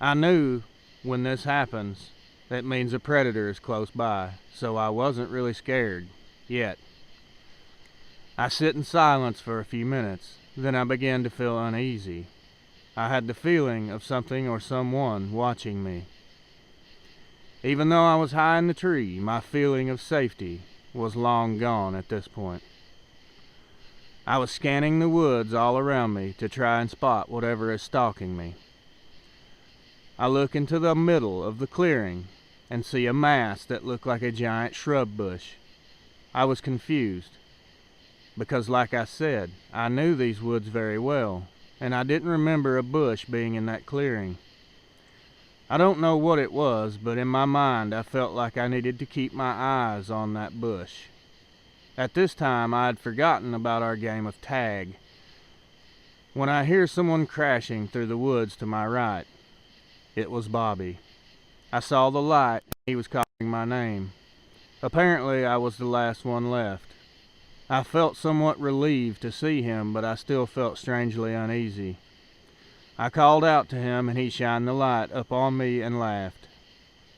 I knew when this happens, that means a predator is close by, so I wasn't really scared. Yet. I sit in silence for a few minutes, then I began to feel uneasy. I had the feeling of something or someone watching me. Even though I was high in the tree, my feeling of safety was long gone at this point. I was scanning the woods all around me to try and spot whatever is stalking me. I look into the middle of the clearing and see a mass that looked like a giant shrub bush. I was confused, because like I said, I knew these woods very well, and I didn't remember a bush being in that clearing. I don't know what it was, but in my mind I felt like I needed to keep my eyes on that bush. At this time I had forgotten about our game of tag, when I hear someone crashing through the woods to my right. It was Bobby. I saw the light. He was calling my name. Apparently I was the last one left. I felt somewhat relieved to see him, but I still felt strangely uneasy. I called out to him, and he shined the light up on me and laughed.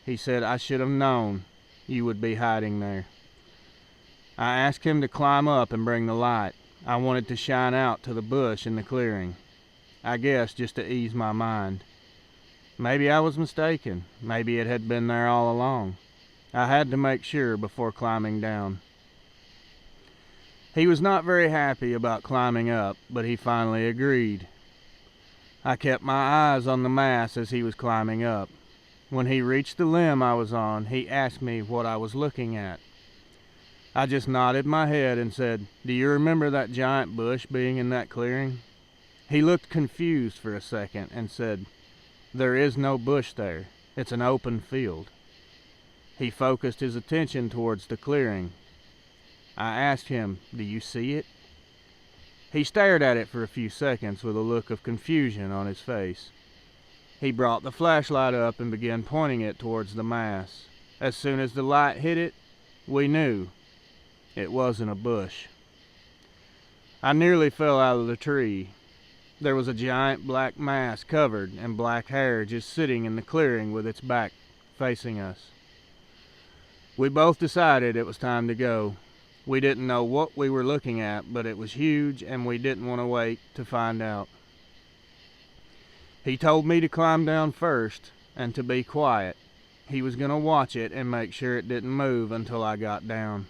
He said, "I should have known you would be hiding there." I asked him to climb up and bring the light. I wanted to shine out to the bush in the clearing. I guess just to ease my mind. Maybe I was mistaken. Maybe it had been there all along. I had to make sure before climbing down. He was not very happy about climbing up, but he finally agreed. I kept my eyes on the mass as he was climbing up. When he reached the limb I was on, he asked me what I was looking at. I just nodded my head and said, "Do you remember that giant bush being in that clearing?" He looked confused for a second and said, "There is no bush there. It's an open field." He focused his attention towards the clearing. I asked him, "Do you see it?" He stared at it for a few seconds with a look of confusion on his face. He brought the flashlight up and began pointing it towards the mass. As soon as the light hit it, we knew it wasn't a bush. I nearly fell out of the tree. There was a giant black mass covered in black hair just sitting in the clearing with its back facing us. We both decided it was time to go. We didn't know what we were looking at, but it was huge and we didn't want to wait to find out. He told me to climb down first and to be quiet. He was going to watch it and make sure it didn't move until I got down.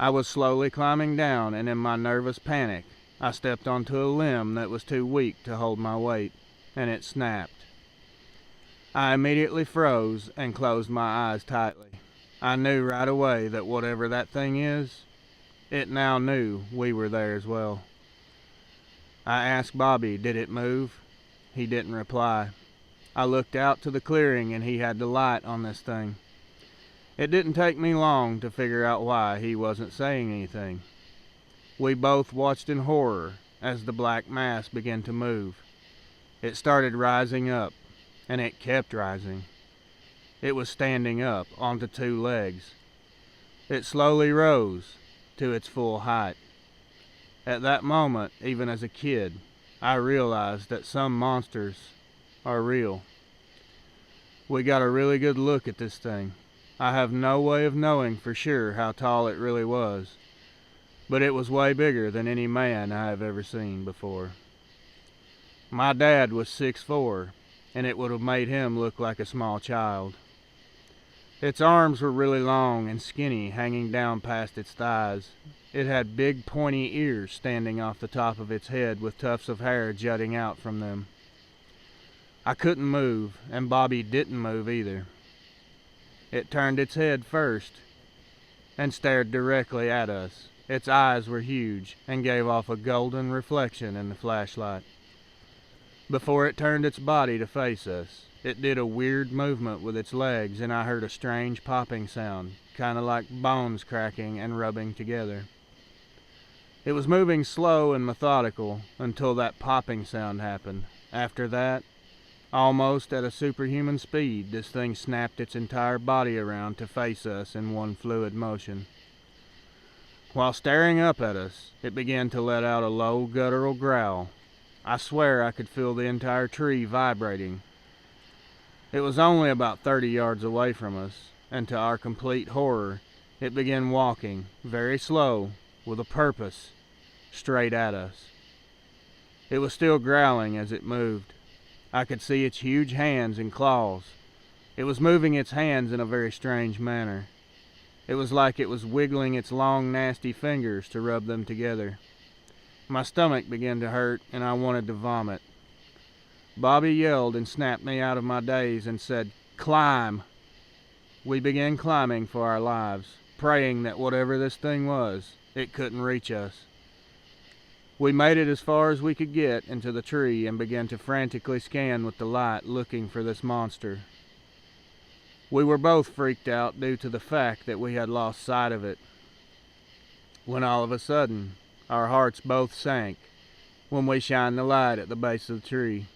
I was slowly climbing down, and in my nervous panic, I stepped onto a limb that was too weak to hold my weight, and it snapped. I immediately froze and closed my eyes tightly. I knew right away that whatever that thing is, it now knew we were there as well. I asked Bobby, "Did it move?" He didn't reply. I looked out to the clearing and he had the light on this thing. It didn't take me long to figure out why he wasn't saying anything. We both watched in horror as the black mass began to move. It started rising up, and it kept rising. It was standing up onto two legs. It slowly rose to its full height. At that moment, even as a kid, I realized that some monsters are real. We got a really good look at this thing. I have no way of knowing for sure how tall it really was, but it was way bigger than any man I have ever seen before. My dad was 6'4", and it would have made him look like a small child. Its arms were really long and skinny, hanging down past its thighs. It had big pointy ears standing off the top of its head with tufts of hair jutting out from them. I couldn't move, and Bobby didn't move either. It turned its head first and stared directly at us. Its eyes were huge and gave off a golden reflection in the flashlight. Before it turned its body to face us, it did a weird movement with its legs, and I heard a strange popping sound, kind of like bones cracking and rubbing together. It was moving slow and methodical until that popping sound happened. After that, almost at a superhuman speed, this thing snapped its entire body around to face us in one fluid motion. While staring up at us, it began to let out a low guttural growl. I swear I could feel the entire tree vibrating. It was only about 30 yards away from us, and to our complete horror, it began walking, very slow, with a purpose, straight at us. It was still growling as it moved. I could see its huge hands and claws. It was moving its hands in a very strange manner. It was like it was wiggling its long, nasty fingers to rub them together. My stomach began to hurt, and I wanted to vomit. Bobby yelled and snapped me out of my daze and said, "Climb!" We began climbing for our lives, praying that whatever this thing was, it couldn't reach us. We made it as far as we could get into the tree and began to frantically scan with the light, looking for this monster. We were both freaked out due to the fact that we had lost sight of it. When all of a sudden, our hearts both sank when we shined the light at the base of the tree.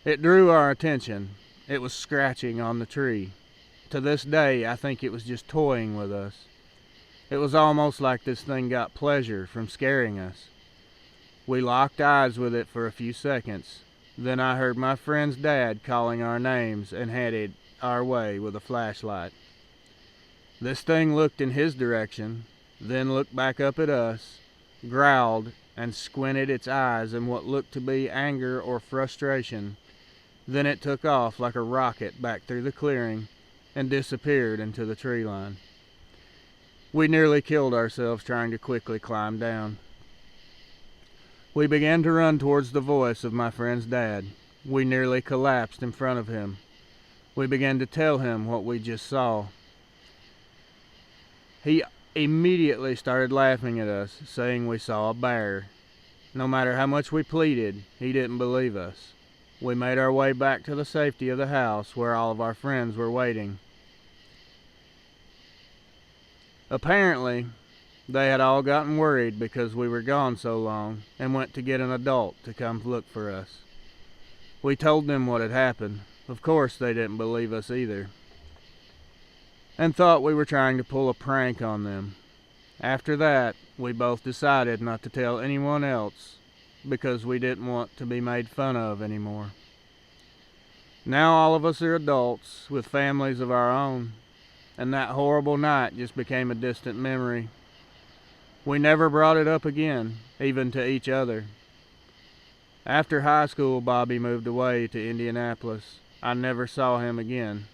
It drew our attention. It was scratching on the tree. To this day, I think it was just toying with us. It was almost like this thing got pleasure from scaring us. We locked eyes with it for a few seconds. Then I heard my friend's dad calling our names and headed our way with a flashlight. This thing looked in his direction, then looked back up at us, growled, and squinted its eyes in what looked to be anger or frustration. Then it took off like a rocket back through the clearing and disappeared into the tree line. We nearly killed ourselves trying to quickly climb down. We began to run towards the voice of my friend's dad. We nearly collapsed in front of him. We began to tell him what we just saw. He immediately started laughing at us, saying we saw a bear. No matter how much we pleaded, he didn't believe us. We made our way back to the safety of the house where all of our friends were waiting. Apparently, they had all gotten worried because we were gone so long and went to get an adult to come look for us. We told them what had happened. Of course, they didn't believe us either, and thought we were trying to pull a prank on them. After that, we both decided not to tell anyone else because we didn't want to be made fun of anymore. Now all of us are adults with families of our own, and that horrible night just became a distant memory. We never brought it up again, even to each other. After high school, Bobby moved away to Indianapolis. I never saw him again.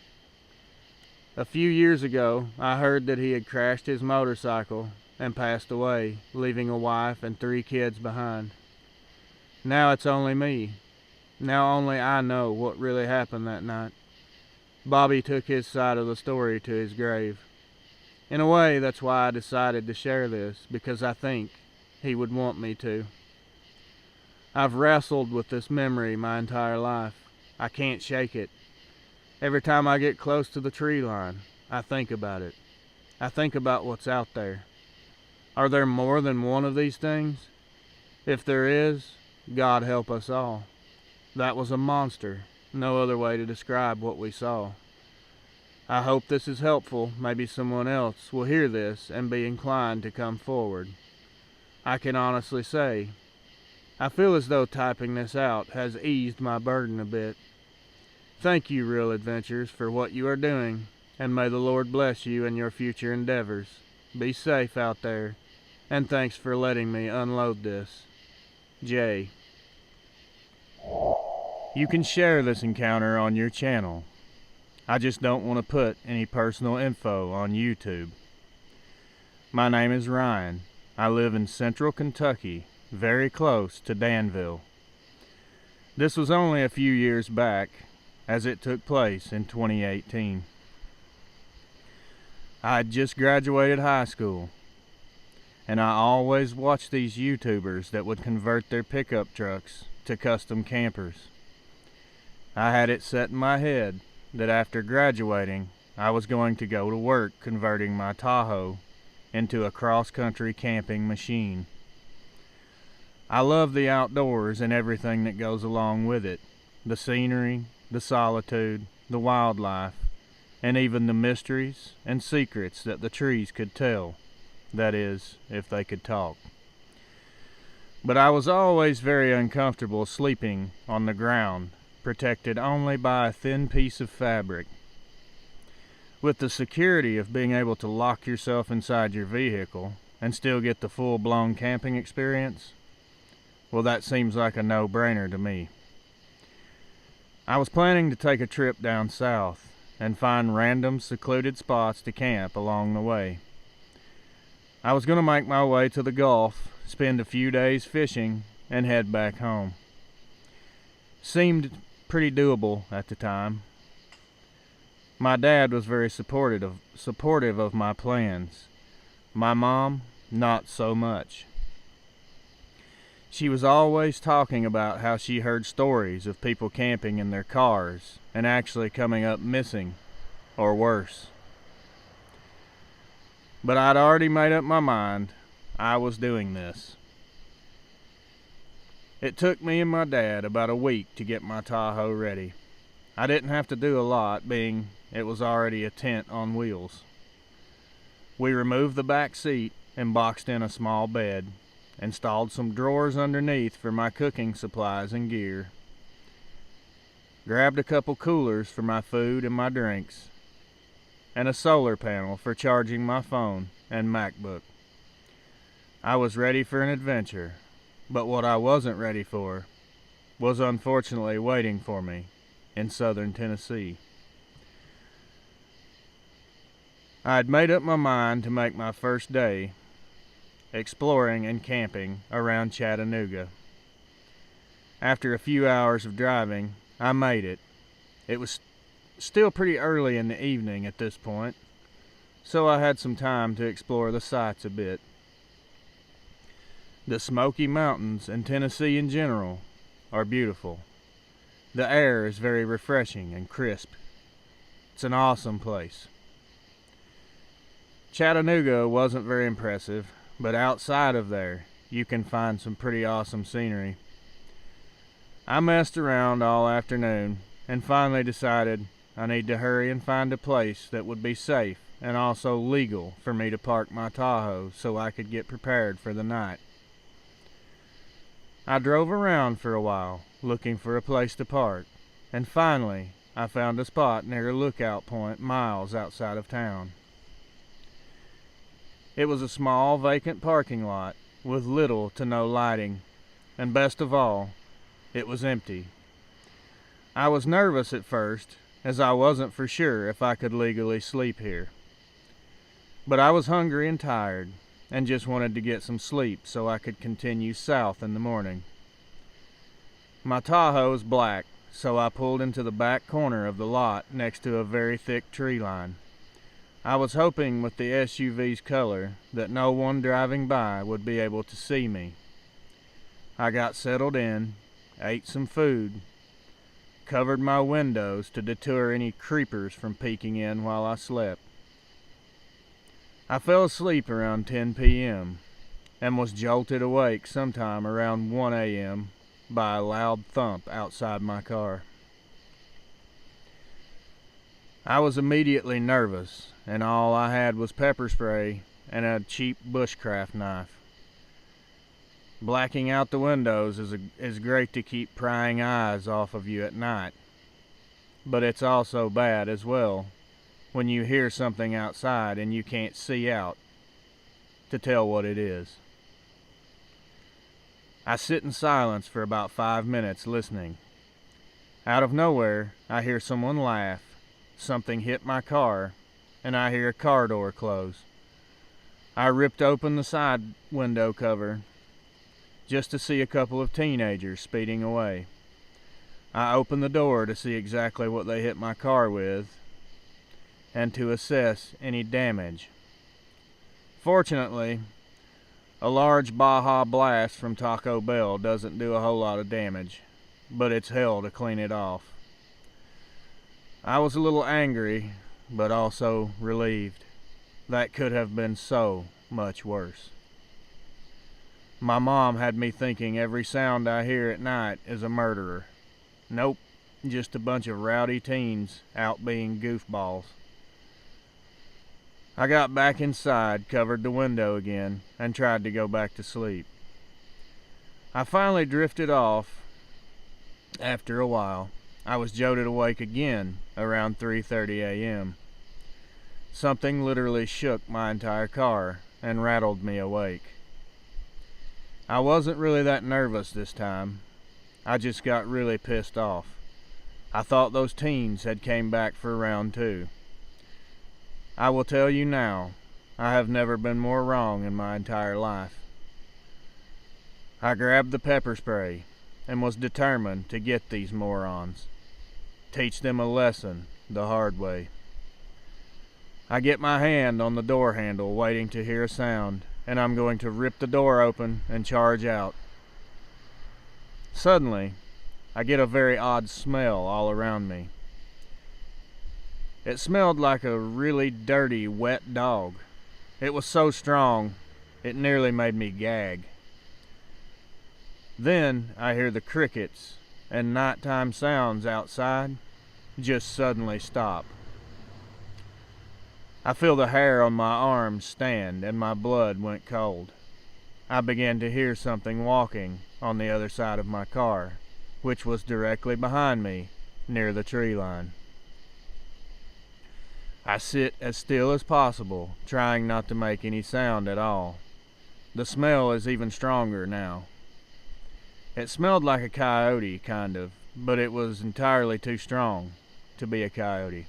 A few years ago, I heard that he had crashed his motorcycle and passed away, leaving a wife and 3 kids behind. Now it's only me. Now only I know what really happened that night. Bobby took his side of the story to his grave. In a way, that's why I decided to share this, because I think he would want me to. I've wrestled with this memory my entire life. I can't shake it. Every time I get close to the tree line, I think about it. I think about what's out there. Are there more than one of these things? If there is, God help us all. That was a monster. No other way to describe what we saw. I hope this is helpful. Maybe someone else will hear this and be inclined to come forward. I can honestly say, I feel as though typing this out has eased my burden a bit. Thank you, Real Adventures, for what you are doing, and may the Lord bless you in your future endeavors. Be safe out there, and thanks for letting me unload this. Jay. You can share this encounter on your channel. I just don't want to put any personal info on YouTube. My name is Ryan. I live in central Kentucky, very close to Danville. This was only a few years back, as it took place in 2018. I had just graduated high school, and I always watched these YouTubers that would convert their pickup trucks to custom campers. I had it set in my head that after graduating, I was going to go to work converting my Tahoe into a cross-country camping machine. I love the outdoors and everything that goes along with it. The scenery, the solitude, the wildlife, and even the mysteries and secrets that the trees could tell. That is, if they could talk. But I was always very uncomfortable sleeping on the ground, protected only by a thin piece of fabric. With the security of being able to lock yourself inside your vehicle and still get the full-blown camping experience, well, that seems like a no-brainer to me. I was planning to take a trip down south, and find random secluded spots to camp along the way. I was going to make my way to the Gulf, spend a few days fishing, and head back home. Seemed pretty doable at the time. My dad was very supportive of my plans. My mom, not so much. She was always talking about how she heard stories of people camping in their cars and actually coming up missing, or worse. But I'd already made up my mind I was doing this. It took me and my dad about a week to get my Tahoe ready. I didn't have to do a lot, being it was already a tent on wheels. We removed the back seat and boxed in a small bed, installed some drawers underneath for my cooking supplies and gear, grabbed a couple coolers for my food and my drinks, and a solar panel for charging my phone and MacBook. I was ready for an adventure, but what I wasn't ready for was unfortunately waiting for me in southern Tennessee. I had made up my mind to make my first day exploring and camping around Chattanooga. After a few hours of driving, I made it. It was still pretty early in the evening at this point, so I had some time to explore the sights a bit. The Smoky Mountains and Tennessee in general are beautiful. The air is very refreshing and crisp. It's an awesome place. Chattanooga wasn't very impressive, but outside of there, you can find some pretty awesome scenery. I messed around all afternoon and finally decided I need to hurry and find a place that would be safe and also legal for me to park my Tahoe so I could get prepared for the night. I drove around for a while looking for a place to park, and finally I found a spot near a lookout point miles outside of town. It was a small vacant parking lot with little to no lighting, and best of all, it was empty. I was nervous at first, as I wasn't for sure if I could legally sleep here. But I was hungry and tired, and just wanted to get some sleep so I could continue south in the morning. My Tahoe is black, so I pulled into the back corner of the lot next to a very thick tree line. I was hoping with the SUV's color that no one driving by would be able to see me. I got settled in, ate some food, covered my windows to deter any creepers from peeking in while I slept. I fell asleep around 10 p.m. and was jolted awake sometime around 1 a.m. by a loud thump outside my car. I was immediately nervous, and all I had was pepper spray and a cheap bushcraft knife. Blacking out the windows is great to keep prying eyes off of you at night, but it's also bad as well when you hear something outside and you can't see out to tell what it is. I sit in silence for about 5 minutes listening. Out of nowhere, I hear someone laugh. Something hit my car, and I hear a car door close. I ripped open the side window cover just to see a couple of teenagers speeding away. I opened the door to see exactly what they hit my car with and to assess any damage. Fortunately, a large Baja Blast from Taco Bell doesn't do a whole lot of damage, but it's hell to clean it off. I was a little angry, but also relieved. That could have been so much worse. My mom had me thinking every sound I hear at night is a murderer. Nope, just a bunch of rowdy teens out being goofballs. I got back inside, covered the window again, and tried to go back to sleep. I finally drifted off after a while. I was jolted awake again around 3:30 a.m. Something literally shook my entire car and rattled me awake. I wasn't really that nervous this time. I just got really pissed off. I thought those teens had came back for round two. I will tell you now, I have never been more wrong in my entire life. I grabbed the pepper spray and was determined to get these morons, teach them a lesson the hard way. I get my hand on the door handle waiting to hear a sound, and I'm going to rip the door open and charge out. Suddenly, I get a very odd smell all around me. It smelled like a really dirty, wet dog. It was so strong, it nearly made me gag. Then I hear the crickets and nighttime sounds outside just suddenly stop. I feel the hair on my arms stand and my blood went cold. I began to hear something walking on the other side of my car, which was directly behind me near the tree line. I sit as still as possible, trying not to make any sound at all. The smell is even stronger now. It smelled like a coyote, kind of, but it was entirely too strong to be a coyote.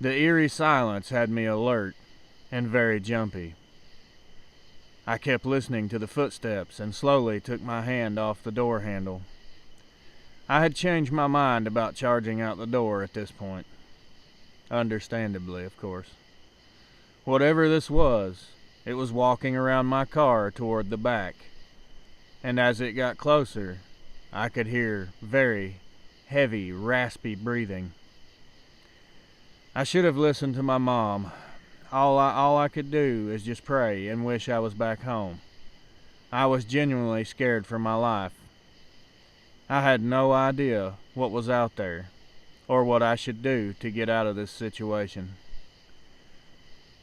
The eerie silence had me alert and very jumpy. I kept listening to the footsteps and slowly took my hand off the door handle. I had changed my mind about charging out the door at this point. Understandably, of course. Whatever this was, it was walking around my car toward the back, and as it got closer, I could hear very heavy, raspy breathing. I should have listened to my mom. All I could do is just pray and wish I was back home. I was genuinely scared for my life. I had no idea what was out there, or what I should do to get out of this situation.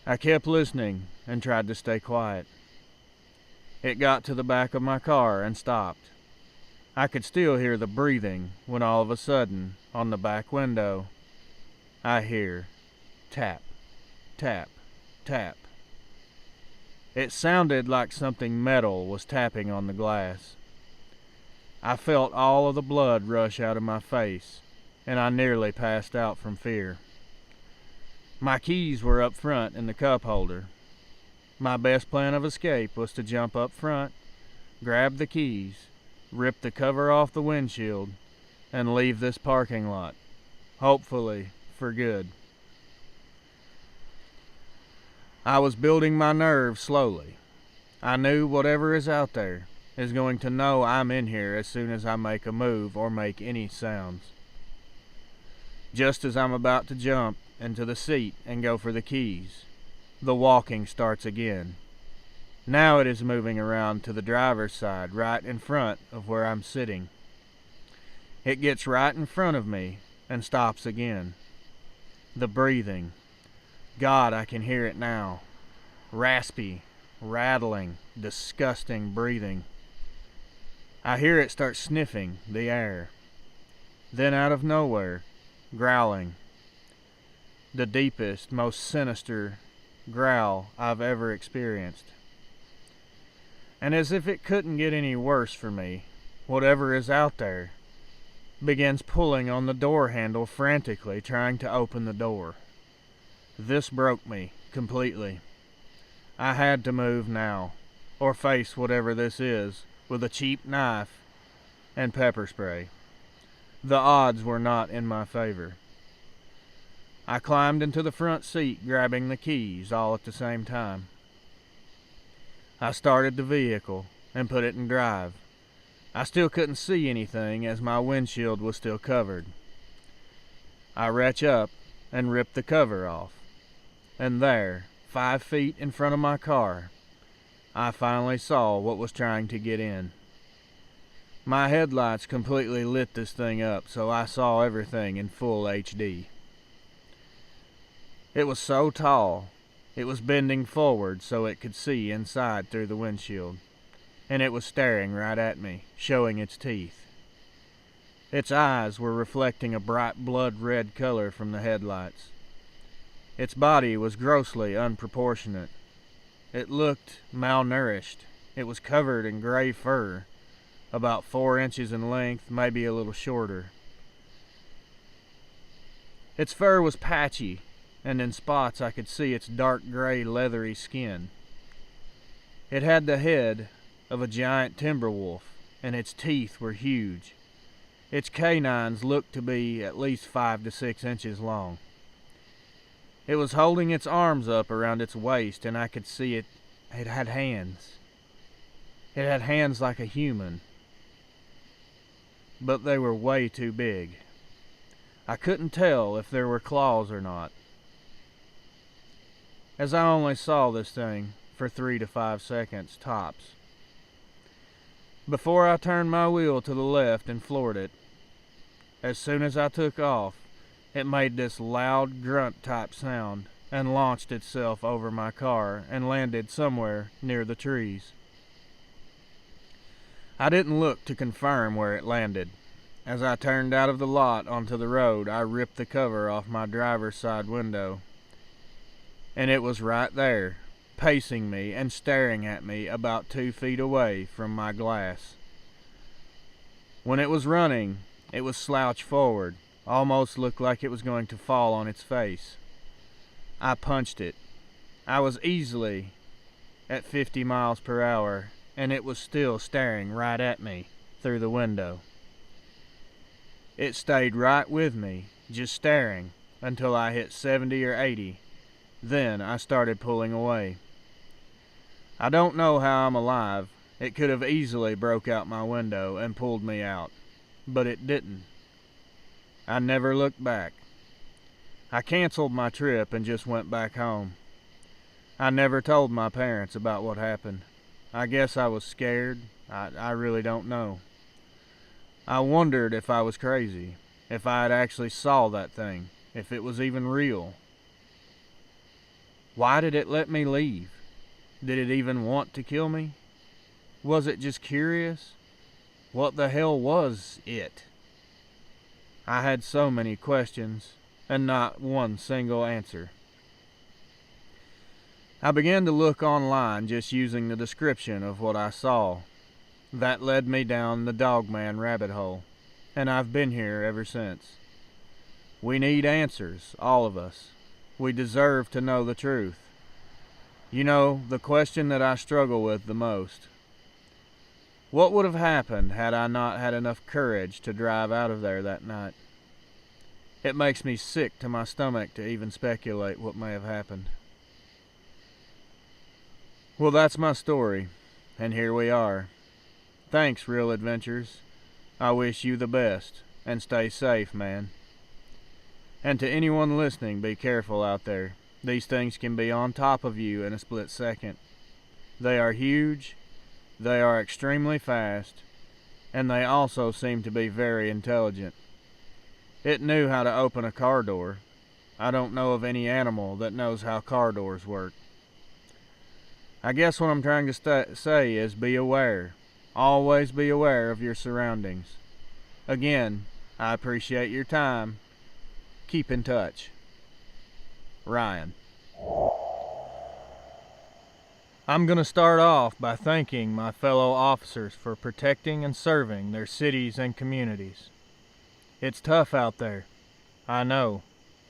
I kept listening and tried to stay quiet. It got to the back of my car and stopped. I could still hear the breathing when all of a sudden, on the back window, I hear tap, tap, tap. It sounded like something metal was tapping on the glass. I felt all of the blood rush out of my face, and I nearly passed out from fear. My keys were up front in the cup holder. My best plan of escape was to jump up front, grab the keys, rip the cover off the windshield, and leave this parking lot, hopefully for good. I was building my nerve slowly. I knew whatever is out there is going to know I'm in here as soon as I make a move or make any sounds. Just as I'm about to jump into the seat and go for the keys, the walking starts again. Now it is moving around to the driver's side, right in front of where I'm sitting. It gets right in front of me and stops again. The breathing. God, I can hear it now. Raspy, rattling, disgusting breathing. I hear it start sniffing the air. Then out of nowhere, growling. The deepest, most sinister growl I've ever experienced. And as if it couldn't get any worse for me, whatever is out there begins pulling on the door handle frantically, trying to open the door. This broke me completely. I had to move now, or face whatever this is with a cheap knife and pepper spray. The odds were not in my favor. I climbed into the front seat, grabbing the keys all at the same time. I started the vehicle and put it in drive. I still couldn't see anything as my windshield was still covered. I reach up and rip the cover off. And there, 5 feet in front of my car, I finally saw what was trying to get in. My headlights completely lit this thing up, so I saw everything in full HD. It was so tall, it was bending forward so it could see inside through the windshield, and it was staring right at me, showing its teeth. Its eyes were reflecting a bright blood-red color from the headlights. Its body was grossly unproportionate. It looked malnourished. It was covered in gray fur, about 4 inches in length, maybe a little shorter. Its fur was patchy, and in spots I could see its dark gray leathery skin. It had the head of a giant timber wolf, and its teeth were huge. Its canines looked to be at least 5 to 6 inches long. It was holding its arms up around its waist, and I could see it had hands. It had hands like a human, but they were way too big. I couldn't tell if there were claws or not, as I only saw this thing for 3 to 5 seconds tops. Before I turned my wheel to the left and floored it, as soon as I took off, it made this loud grunt type sound and launched itself over my car and landed somewhere near the trees. I didn't look to confirm where it landed. As I turned out of the lot onto the road, I ripped the cover off my driver's side window, and it was right there, pacing me and staring at me about 2 feet away from my glass. When it was running, it was slouched forward, almost looked like it was going to fall on its face. I punched it. I was easily at 50 miles per hour, and it was still staring right at me through the window. It stayed right with me, just staring, until I hit 70 or 80. Then I started pulling away. I don't know how I'm alive. It could have easily broke out my window and pulled me out, but it didn't. I never looked back. I canceled my trip and just went back home. I never told my parents about what happened. I guess I was scared. I really don't know. I wondered if I was crazy, if I had actually saw that thing, if it was even real. Why did it let me leave? Did it even want to kill me? Was it just curious? What the hell was it? I had so many questions, and not one single answer. I began to look online just using the description of what I saw. That led me down the Dogman rabbit hole, and I've been here ever since. We need answers, all of us. We deserve to know the truth. You know, the question that I struggle with the most. What would have happened had I not had enough courage to drive out of there that night? It makes me sick to my stomach to even speculate what may have happened. Well, that's my story, and here we are. Thanks, Real Adventures. I wish you the best, and stay safe, man. And to anyone listening, be careful out there. These things can be on top of you in a split second. They are huge, they are extremely fast, and they also seem to be very intelligent. It knew how to open a car door. I don't know of any animal that knows how car doors work. I guess what I'm trying to say is be aware. Always be aware of your surroundings. Again, I appreciate your time. Keep in touch. Ryan. I'm going to start off by thanking my fellow officers for protecting and serving their cities and communities. It's tough out there. I know.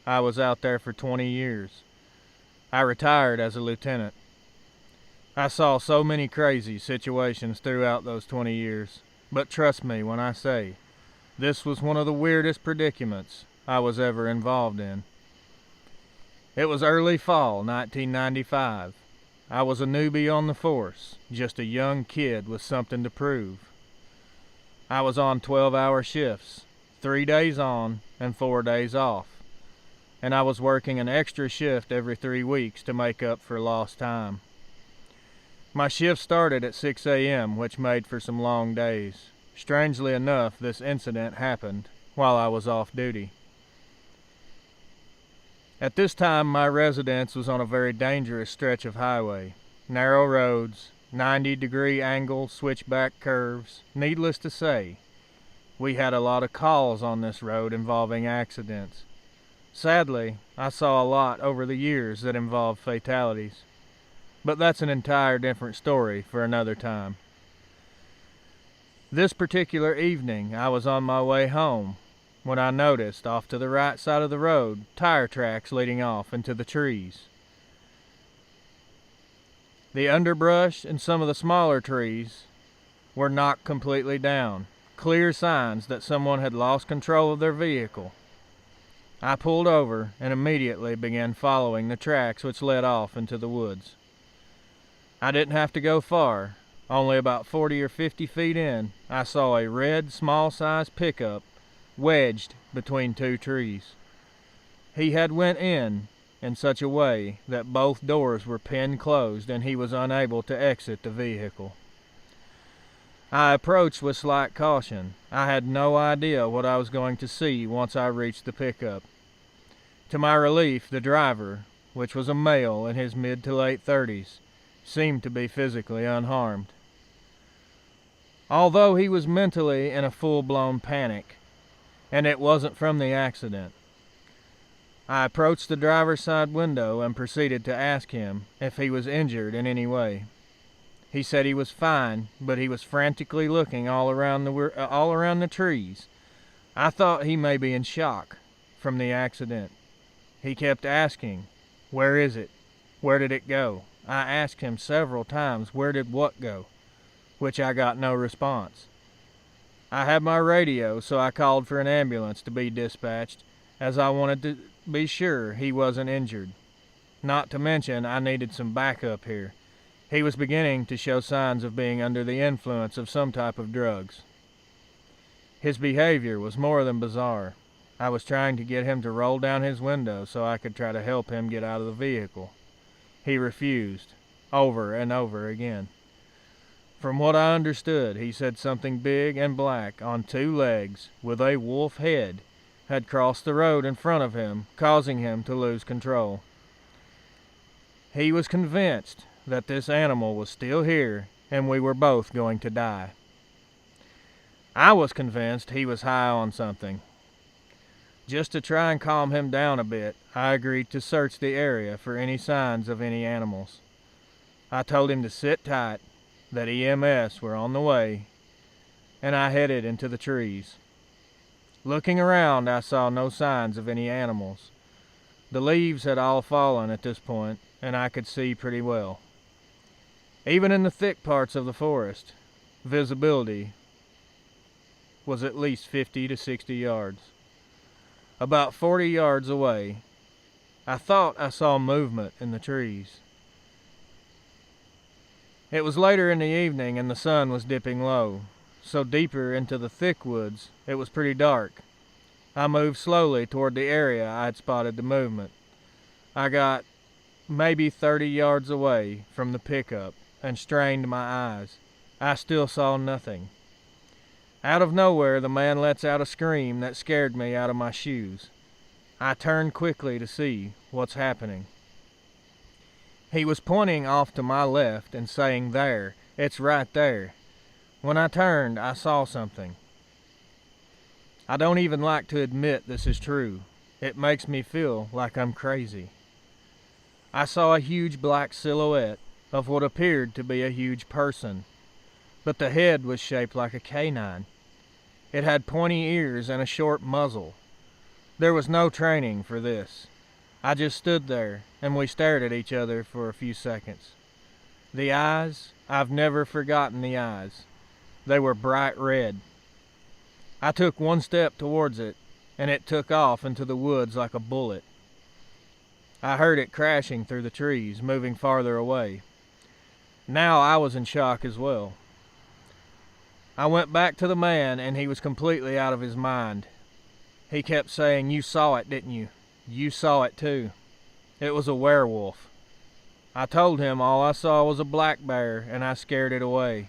I was out there for 20 years. I retired as a lieutenant. I saw so many crazy situations throughout those 20 years, but trust me when I say, this was one of the weirdest predicaments I was ever involved in. It was early fall 1995. I was a newbie on the force, just a young kid with something to prove. I was on 12-hour shifts, 3 days on and 4 days off, and I was working an extra shift every 3 weeks to make up for lost time. My shift started at 6 a.m., which made for some long days. Strangely enough, this incident happened while I was off duty. At this time, my residence was on a very dangerous stretch of highway. Narrow roads, 90-degree angle switchback curves. Needless to say, we had a lot of calls on this road involving accidents. Sadly, I saw a lot over the years that involved fatalities. But that's an entire different story for another time. This particular evening, I was on my way home when I noticed, off to the right side of the road, tire tracks leading off into the trees. The underbrush and some of the smaller trees were knocked completely down, clear signs that someone had lost control of their vehicle. I pulled over and immediately began following the tracks which led off into the woods. I didn't have to go far. Only about 40 or 50 feet in, I saw a red, small-sized pickup wedged between two trees. He had went in such a way that both doors were pinned closed and he was unable to exit the vehicle. I approached with slight caution. I had no idea what I was going to see once I reached the pickup. To my relief, the driver, which was a male in his mid to late 30s, seemed to be physically unharmed. Although he was mentally in a full-blown panic, and it wasn't from the accident. I approached the driver's side window and proceeded to ask him if he was injured in any way. He said he was fine, but he was frantically looking all around the trees. I thought he may be in shock from the accident. He kept asking, "Where is it? Where did it go?" I asked him several times, "Where did what go?" which I got no response. I had my radio, so I called for an ambulance to be dispatched, as I wanted to be sure he wasn't injured. Not to mention, I needed some backup here. He was beginning to show signs of being under the influence of some type of drugs. His behavior was more than bizarre. I was trying to get him to roll down his window so I could try to help him get out of the vehicle. He refused, over and over again. From what I understood, he said something big and black on two legs with a wolf head had crossed the road in front of him, causing him to lose control. He was convinced that this animal was still here and we were both going to die. I was convinced he was high on something. Just to try and calm him down a bit, I agreed to search the area for any signs of any animals. I told him to sit tight, that EMS were on the way, and I headed into the trees. Looking around, I saw no signs of any animals. The leaves had all fallen at this point, and I could see pretty well. Even in the thick parts of the forest, visibility was at least 50 to 60 yards. About 40 yards away, I thought I saw movement in the trees. It was later in the evening and the sun was dipping low, so deeper into the thick woods it was pretty dark. I moved slowly toward the area I had spotted the movement. I got maybe 30 yards away from the pickup and strained my eyes. I still saw nothing. Out of nowhere, the man lets out a scream that scared me out of my shoes. I turned quickly to see what's happening. He was pointing off to my left and saying, "There, it's right there." When I turned, I saw something. I don't even like to admit this is true. It makes me feel like I'm crazy. I saw a huge black silhouette of what appeared to be a huge person, but the head was shaped like a canine. It had pointy ears and a short muzzle. There was no training for this. I just stood there, and we stared at each other for a few seconds. The eyes, I've never forgotten the eyes. They were bright red. I took one step towards it, and it took off into the woods like a bullet. I heard it crashing through the trees, moving farther away. Now I was in shock as well. I went back to the man, and he was completely out of his mind. He kept saying, "You saw it, didn't you? You saw it too." It was a werewolf. I told him all I saw was a black bear, and I scared it away.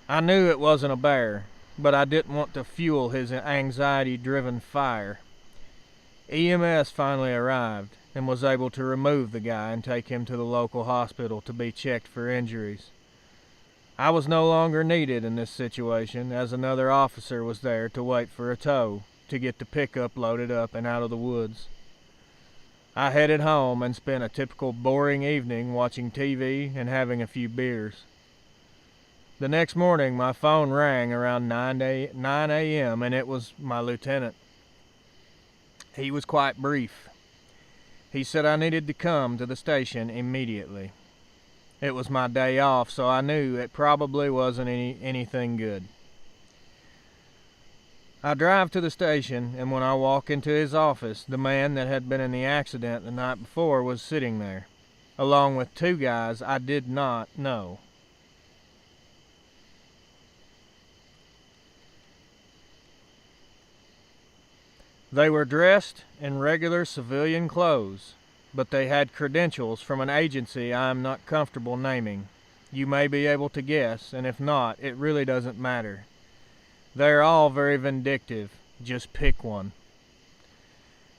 I knew it wasn't a bear, but I didn't want to fuel his anxiety-driven fire. EMS finally arrived and was able to remove the guy and take him to the local hospital to be checked for injuries. I was no longer needed in this situation, as another officer was there to wait for a tow to get the pickup loaded up and out of the woods. I headed home and spent a typical boring evening watching TV and having a few beers. The next morning, my phone rang around 9 a.m. and it was my lieutenant. He was quite brief. He said I needed to come to the station immediately. It was my day off, so I knew it probably wasn't anything good. I drive to the station, and when I walk into his office, the man that had been in the accident the night before was sitting there, along with two guys I did not know. They were dressed in regular civilian clothes, but they had credentials from an agency I am not comfortable naming. You may be able to guess, and if not, it really doesn't matter. They're all very vindictive. Just pick one.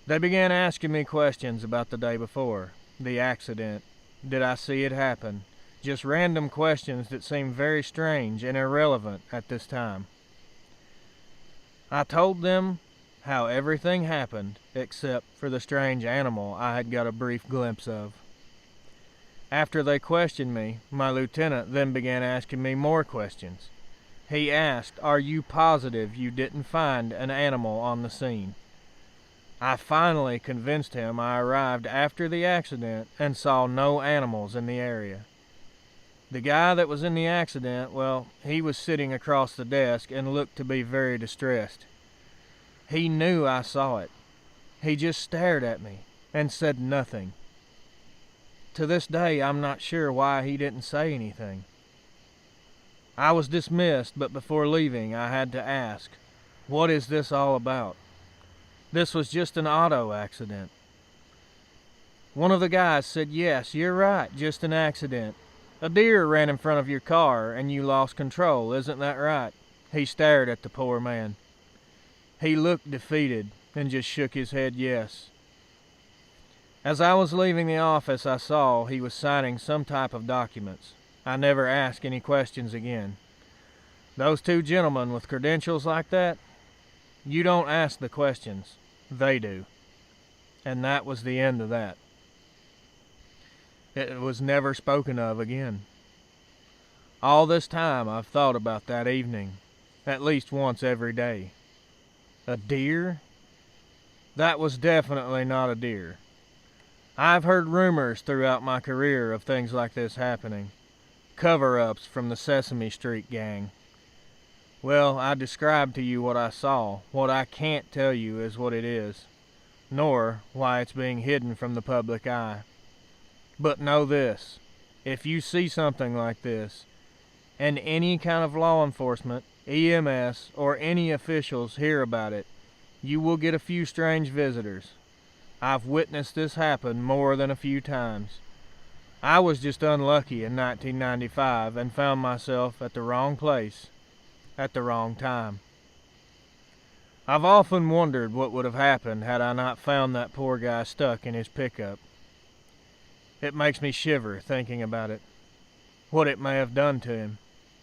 They began asking me questions about the day before, the accident. Did I see it happen? Just random questions that seemed very strange and irrelevant at this time. I told them how everything happened except for the strange animal I had got a brief glimpse of. After they questioned me, my lieutenant then began asking me more questions. He asked, "Are you positive you didn't find an animal on the scene?" I finally convinced him I arrived after the accident and saw no animals in the area. The guy that was in the accident, well, he was sitting across the desk and looked to be very distressed. He knew I saw it. He just stared at me and said nothing. To this day, I'm not sure why he didn't say anything. I was dismissed, but before leaving, I had to ask, "What is this all about?" This was just an auto accident. One of the guys said, "Yes, you're right, just an accident. A deer ran in front of your car and you lost control, isn't that right?" He stared at the poor man. He looked defeated and just shook his head yes. As I was leaving the office, I saw he was signing some type of documents. I never asked any questions again. Those two gentlemen with credentials like that, you don't ask the questions, they do. And that was the end of that. It was never spoken of again. All this time I've thought about that evening, at least once every day. A deer? That was definitely not a deer. I've heard rumors throughout my career of things like this happening. Cover-ups from the Sesame Street gang. Well, I described to you what I saw. What I can't tell you is what it is, nor why it's being hidden from the public eye. But know this, if you see something like this, and any kind of law enforcement, EMS, or any officials hear about it, you will get a few strange visitors. I've witnessed this happen more than a few times. I was just unlucky in 1995 and found myself at the wrong place at the wrong time. I've often wondered what would have happened had I not found that poor guy stuck in his pickup. It makes me shiver thinking about it, what it may have done to him.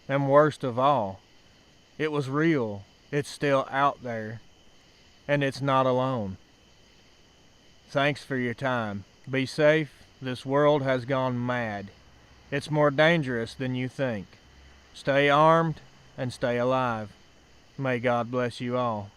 And worst of all, it was real, it's still out there, and it's not alone. Thanks for your time. Be safe. This world has gone mad. It's more dangerous than you think. Stay armed and stay alive. May God bless you all.